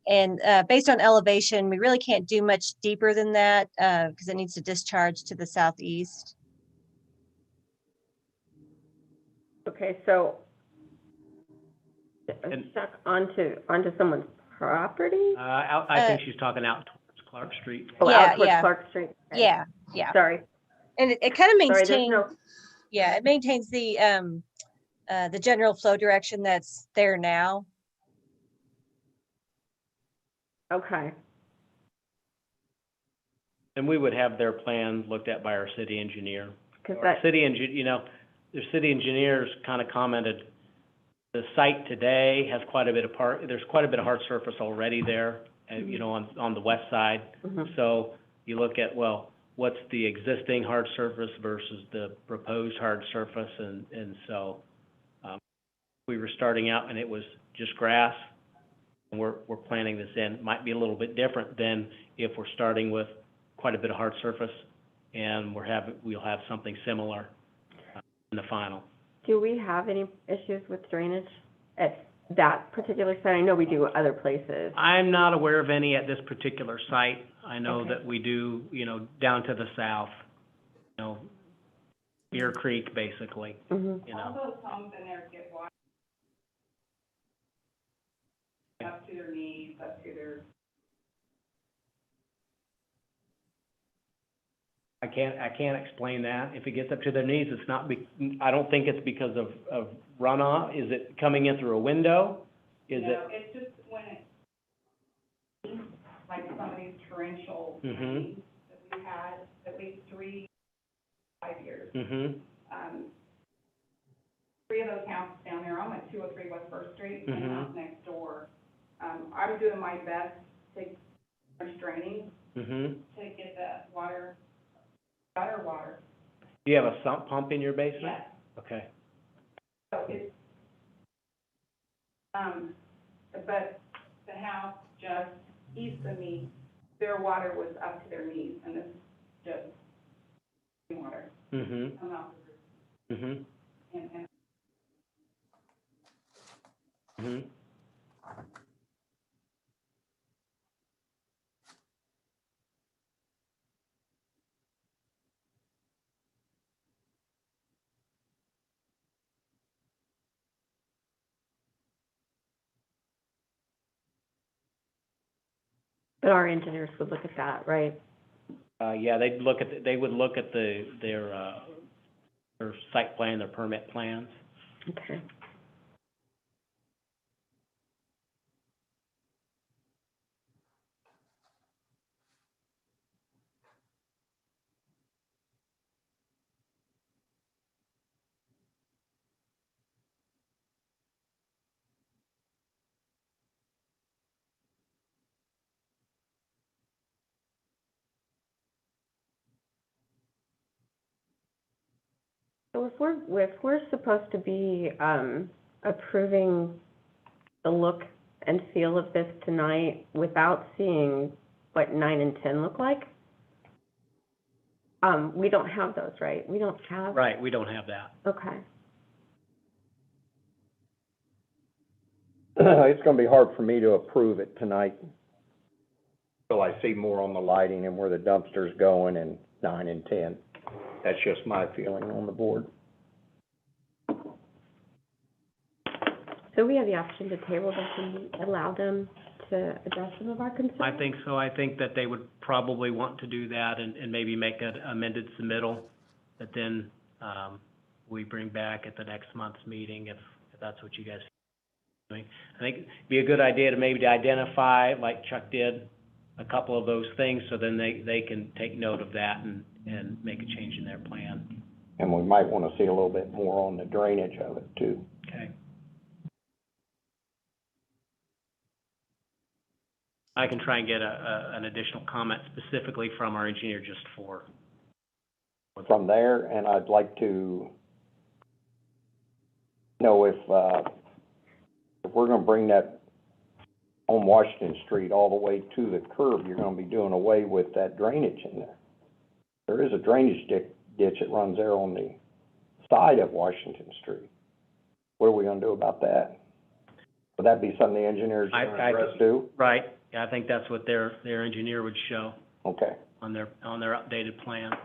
And based on elevation, we really can't do much deeper than that because it needs to discharge to the southeast. Okay, so And- stuck onto someone's property? I think she's talking out towards Clark Street. Oh, Yeah, out towards yeah. Clark Street? Okay. Yeah. Sorry. And it kind of Sorry, there's maintains, no, it maintains the general flow direction that's there now. okay. And we would have their plan looked at by our city engineer. Because Our that, city the city engineers kind of commented, the site today has quite a bit of there's quite a bit of hard surface already there, on the west side. mhm. So you look at, well, what's the existing hard surface versus the proposed hard surface, and so, we were starting out and it was just grass, and we're planning this in, might be a little bit different than if we're starting with quite a bit of hard surface, and we'll have something similar in the final. Do we have any issues with drainage at that particular site? I know we do other places. I'm not aware of any at this particular site. I know Okay. that we do, down to the south, Deer Creek, basically, Mhm. All those homes in there get water up to their knees, up to their, I can't explain that. If it gets up to their knees, it's not I don't think it's because of runoff. Is it coming in through a window? Is it? no, it's just when it, like some of these torrential Mhm. rains that we had, at least 5 years. Mm-hmm, 3 of those houses down there, I'm at 203 West First Street, and the Mhm. house next door. I'm doing my best to draining mm-hmm. to get that water, gutter water. Do you have a sump pump in your basement? Yes. Okay. So it's, but the house just east of me, their water was up to their knees, and this is just water. Mm-hmm, I'm not, mm-hmm, and mm-hmm. But our engineers would look at that, right? Yeah, they would look at their site plan, their permit plans. Okay. So if we're supposed to be, approving the look and feel of this tonight without seeing what 9 and 10 look like, we don't have those, right? We don't have? Right, we don't have that. Okay. It's gonna be hard for me to approve it tonight till I see more on the lighting and where the dumpster's going in 9 and 10. That's just my feeling on the board. So we have the option to table this and allow them to address some of our concerns? I think so. I think that they would probably want to do that and maybe make an amended submittal that then, we bring back at the next month's meeting if that's what you guys are doing. I think it'd be a good idea to maybe to identify, like Chuck did, a couple of those things, so then they can take note of that and make a change in their plan. And we might wanna see a little bit more on the drainage of it too. Okay. I can try and get an additional comment specifically from our engineer just for. From there, and I'd like to know if we're gonna bring that on Washington Street all the way to the curb, you're gonna be doing away with that drainage in there. There is a drainage ditch that runs there on the side of Washington Street. What are we gonna do about that? Would that be something the engineers are gonna address too? Right, yeah, I think that's what their engineer would show Okay. on their updated plan.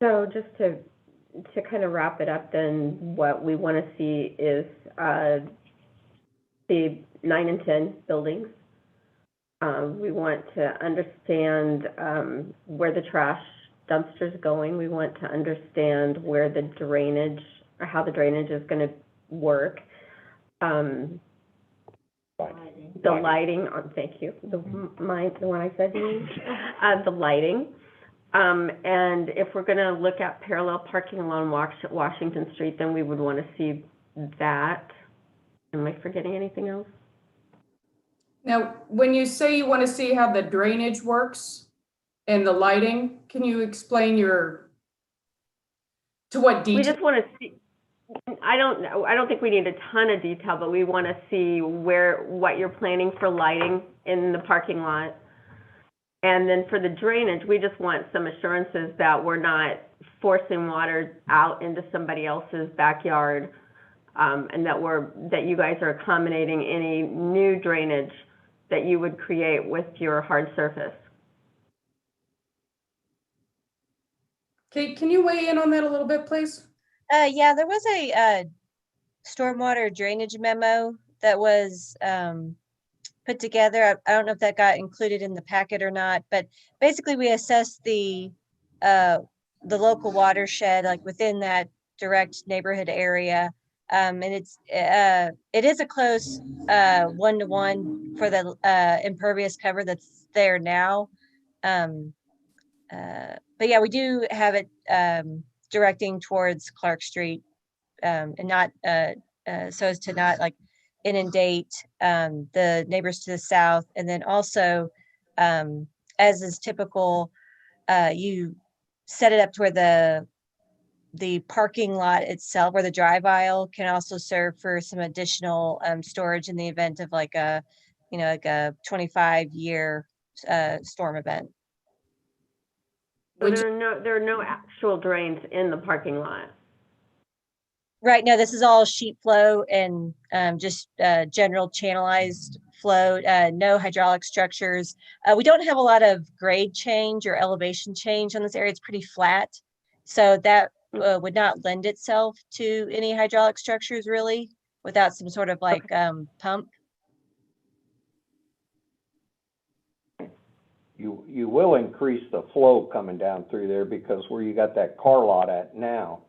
So just to kind of wrap it up, then what we want to see is the 9 and 10 buildings. We want to understand where the trash dumpster's going. We want to understand where the drainage, or how the drainage is going to work. The lighting, thank you, the one I said to you, the lighting. And if we're gonna look at parallel parking along Washington Street, then we would wanna see that. Am I forgetting anything else? Now, when you say you want to see how the drainage works and the lighting, can you explain to what detail? We just wanna see, I don't think we need a ton of detail, but we wanna see what you're planning for lighting in the parking lot. And then for the drainage, we just want some assurances that we're not forcing water out into somebody else's backyard, and that you guys are accommodating any new drainage that you would create with your hard surface. Kate, can you weigh in on that a little bit, please? Yeah, there was a stormwater drainage memo that was put together. I don't know if that got included in the packet or not, but basically we assessed the local watershed, like within that direct neighborhood area. And it is a close 1-to-1 for the impervious cover that's there now. But yeah, we do have it directing towards Clark Street, and not so as to not like inundate the neighbors to the south. And then also, as is typical, you set it up to where the parking lot itself, or the drive aisle, can also serve for some additional storage in the event of like a 25-year storm event. So there are no actual drains in the parking lot. Right, no, this is all sheet flow and just general channelized flow, no hydraulic structures. We don't have a lot of grade change or elevation change on this area. It's pretty flat. So that would not lend itself to any hydraulic structures really, without some sort of like pump. You will increase the flow coming down through there, because where you got that car lot at now,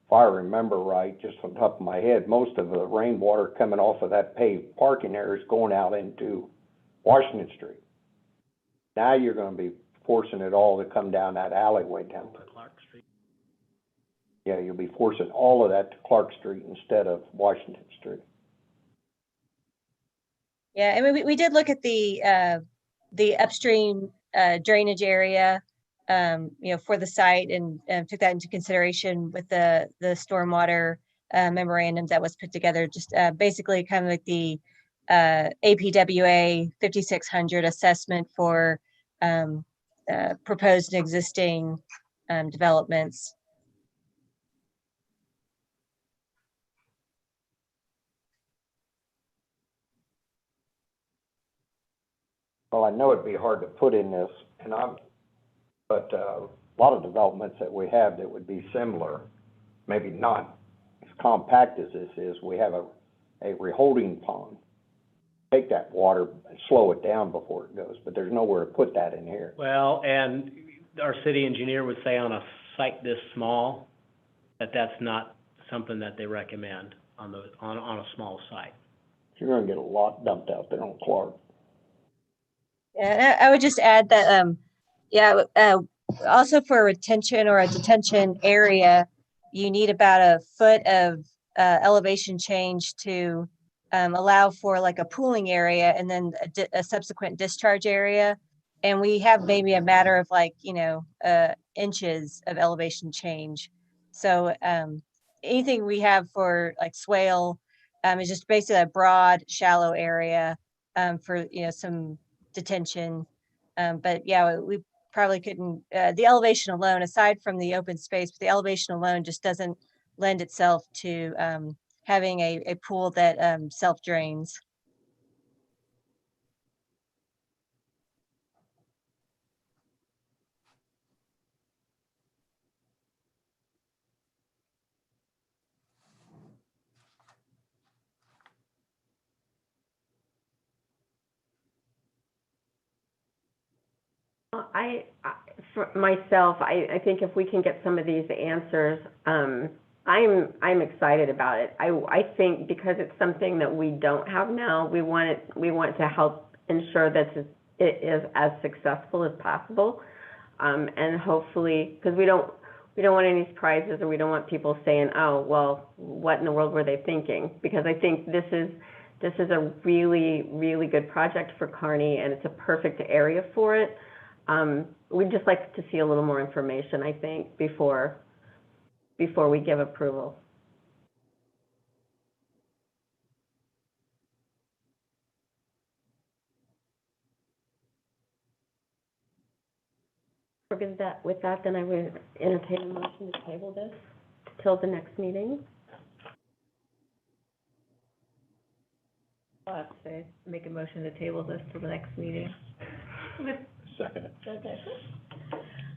if I remember right, just on top of my head, most of the rainwater coming off of that paved parking area is going out into Washington Street. Now you're gonna be forcing it all to come down that alleyway down to Clark Street. Yeah, you'll be forcing all of that to Clark Street instead of Washington Street. Yeah, I mean, we did look at the upstream drainage area, for the site, and took that into consideration with the stormwater memorandum that was put together. Just basically kind of like the APWA 5600 assessment for proposed and existing developments. Well, I know it'd be hard to put in this, but a lot of developments that we have that would be similar, maybe not as compact as this is, we have a reholding pond. Take that water and slow it down before it goes, but there's nowhere to put that in here. Well, and our city engineer would say on a site this small, that's not something that they recommend on a small site. You're gonna get a lot dumped out there on Clark. Yeah, I would just add that, also for a retention or a detention area, you need about a foot of elevation change to allow for like a pooling area and then a subsequent discharge area. And we have maybe a matter of like, inches of elevation change. So anything we have for like swale is just basically a broad, shallow area for, some detention. But yeah, we probably couldn't, the elevation alone, aside from the open space, but the elevation alone just doesn't lend itself to having a pool that self-drains. For myself, I think if we can get some of these answers, I'm excited about it. I think because it's something that we don't have now, we want to help ensure that it is as successful as possible, and hopefully, because we don't want any surprises, or we don't want people saying, oh, well, what in the world were they thinking? Because I think this is a really, really good project for Kearney, and it's a perfect area for it. We'd just like to see a little more information, I think, before we give approval. We're good with that, then I would entertain a motion to table this till the next meeting. I'll have to say, make a motion to table this till the next meeting. Second. Okay.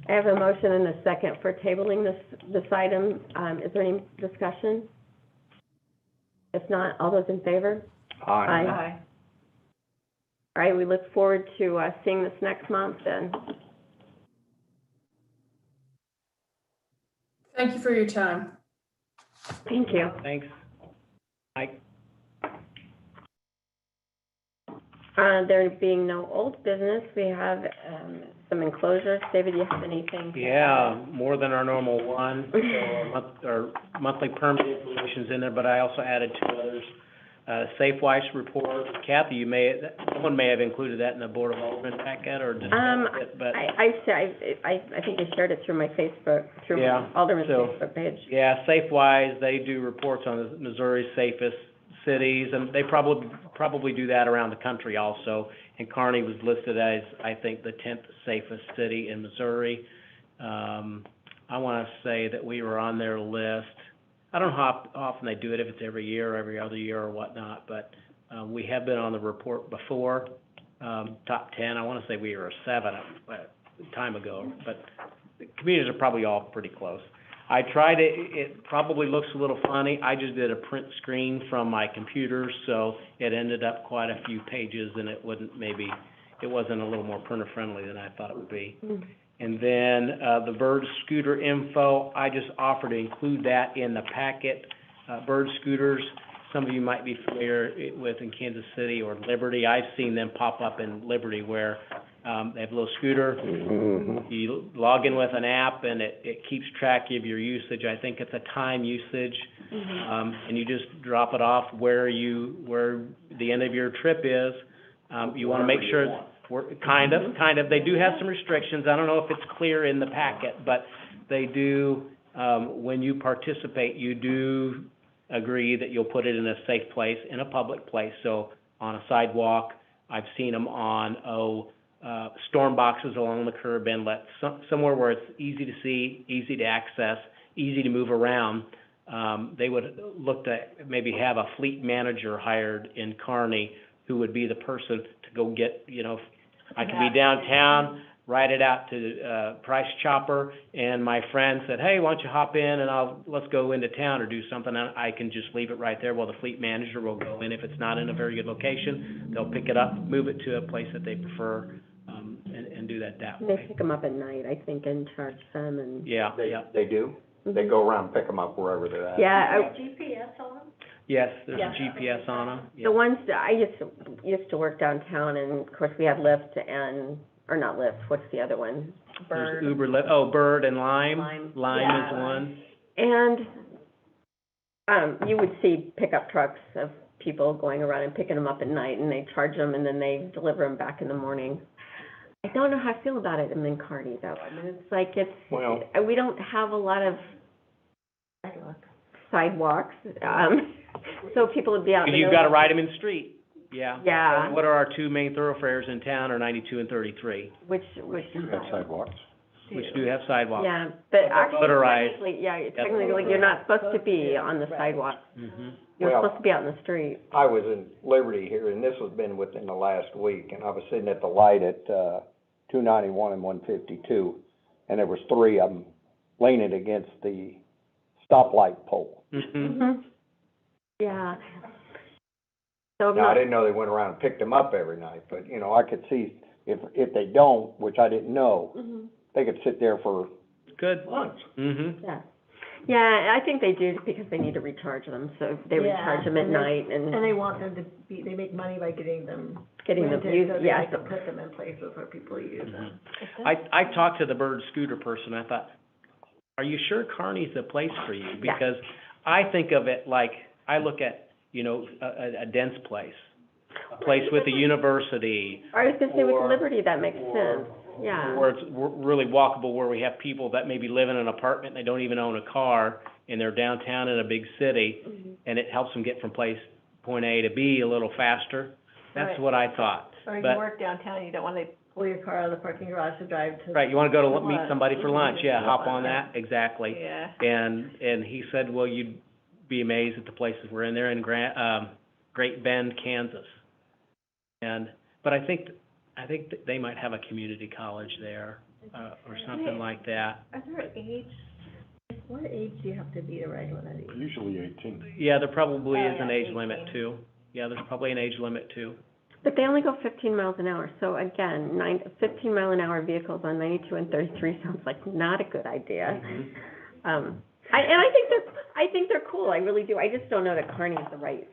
I have a motion and a second for tabling this item. Is there any discussion? If not, all those in favor? Aye. All right, we look forward to seeing this next month then. Thank you for your time. Thank you. Thanks. Mike? There being no old business, we have some enclosures. David, do you have anything? Yeah, more than our normal one, so our monthly permit information's in there, but I also added two others. SafeWise report, Kathy, someone may have included that in the Board of Alderman packet, or just, but. I think I shared it through my Facebook, through Yeah, Alderman's so, Facebook page. Yeah, SafeWise, they do reports on Missouri's safest cities, and they probably do that around the country also. And Kearney was listed as, I think, the 10th safest city in Missouri. I want to say that we were on their list. I don't know how often they do it, if it's every year or every other year or whatnot, but we have been on the report before, top 10. I want to say we were a 7 a time ago, but the communities are probably all pretty close. I tried it, it probably looks a little funny. I just did a print screen from my computer, so it ended up quite a few pages, and it wasn't a little more printer friendly than I thought it would be. Mm. And then, the Bird scooter info, I just offered to include that in the packet. Bird scooters, some of you might be familiar with in Kansas City or Liberty. I've seen them pop up in Liberty where, they have a little scooter. Mm-hmm. You log in with an app and it keeps track of your usage. I think it's a time usage. And you just drop it off where the end of your trip is. You wanna make sure, kind of, they do have some restrictions. I don't know if it's clear in the packet, but they do, when you participate, you do agree that you'll put it in a safe place, in a public place. So on a sidewalk, I've seen them on, storm boxes along the curb inlet, somewhere where it's easy to see, easy to access, easy to move around. They would look to maybe have a fleet manager hired in Kearney who would be the person to go get, I could be downtown, write it out to, Price Chopper, and my friend said, hey, why don't you hop in and let's go into town or do something, and I can just leave it right there while the fleet manager will go in. If it's not in a very good location, they'll pick it up, move it to a place that they prefer, and do that They way. pick them up at night, I think, and charge them and. Yeah, They, yeah. they do? They go around and pick them up wherever they're at? Yeah, GPS on them? Yes, there's Yeah. a GPS on them. the ones that, I used to work downtown, and of course, we had Lyft and, or not Lyft, what's the other one? There's Bird. Uber, Bird and Lime. Lime. Lime Yeah. is one. And, you would see pickup trucks of people going around and picking them up at night, and they charge them, and then they deliver them back in the morning. I don't know how I feel about it in Mincardi, though. I mean, it's like, Well- we don't have a lot of sidewalks, so people would be out in the Because you've middle got to of- ride them in the street, yeah. Yeah. What are our two main thoroughfares in town are 92 and 33, Which, You got sidewalks. which do have sidewalks. yeah, but actually, Motorized. technically, you're not supposed to be on the sidewalk. Mhm. You're Well- supposed to be out in the street. I was in Liberty here, and this has been within the last week, and I was sitting at the light at, 291 and 152, and there was three of them leaning against the stoplight pole. Mhm. Yeah. So, Now, I didn't know they went around and picked them up every night, but, you know, I could see if they don't, which I didn't know, Mhm. they could sit there for Good. lunch. Mhm. Yeah. Yeah, I think they do because they need to recharge them, so they Yeah, recharge them at and they- night And they want them to be, they make money by getting them getting them rented, used, so they yeah. like to put them in places where people use them. I talked to the Bird scooter person, I thought, are you sure Kearney's the place for you? Yeah. Because I think of it like, I look at, you know, a dense place, a place with a university, I was gonna say with or- Liberty, that makes sense, yeah. where it's really walkable, where we have people that maybe live in an apartment, and they don't even own a car, and they're downtown in a big city, Mhm. and it helps them get from point A to B a little faster. That's Right. what I thought. Or you But- work downtown, you don't wanna pull your car out of the parking garage to drive to. Right, you wanna go to meet lunch. somebody for lunch, yeah, hop on Yeah. that, exactly. Yeah. And he said, well, you'd be amazed at the places we're in. They're in Great Bend, Kansas. But I think that they might have a community college there, or something like that. Are there what age do you have to be to ride one of these? Usually 18. Yeah, there probably Oh, is an yeah, age limit 18. too. Yeah, there's probably an age limit too. But they only go 15 miles an hour, so again, 15 mile an hour vehicles on 92 and 33 sounds like not a good idea. Mhm. I think they're cool, I really do. I just don't know that Kearney is the right,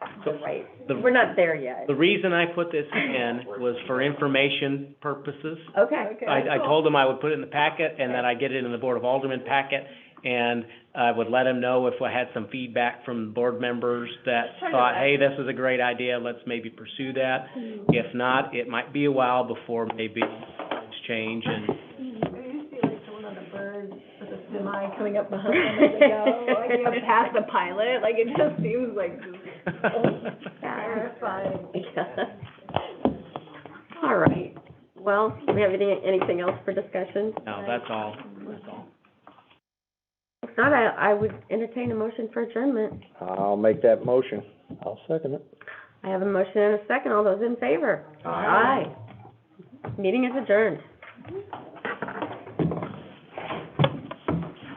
The- we're not there yet. The reason I put this in was for information purposes. Okay. I told them I would put it in the packet, and that I'd get it in the Board of Aldermen packet, and I would let them know if I had some feedback from board members that thought, hey, this is a great idea, let's maybe pursue that. If not, it might be a while before maybe things change, and, There used to be like someone on the bird with a semi coming up behind them as they go, like, you know, past the pilot, like, it just seems like terrifying. All right. Well, do we have anything else for discussion? no, that's all. If not, I would entertain a motion for adjournment. I'll make that motion. I'll second it. I have a motion and a second. All those in favor? Aye. Meeting is adjourned.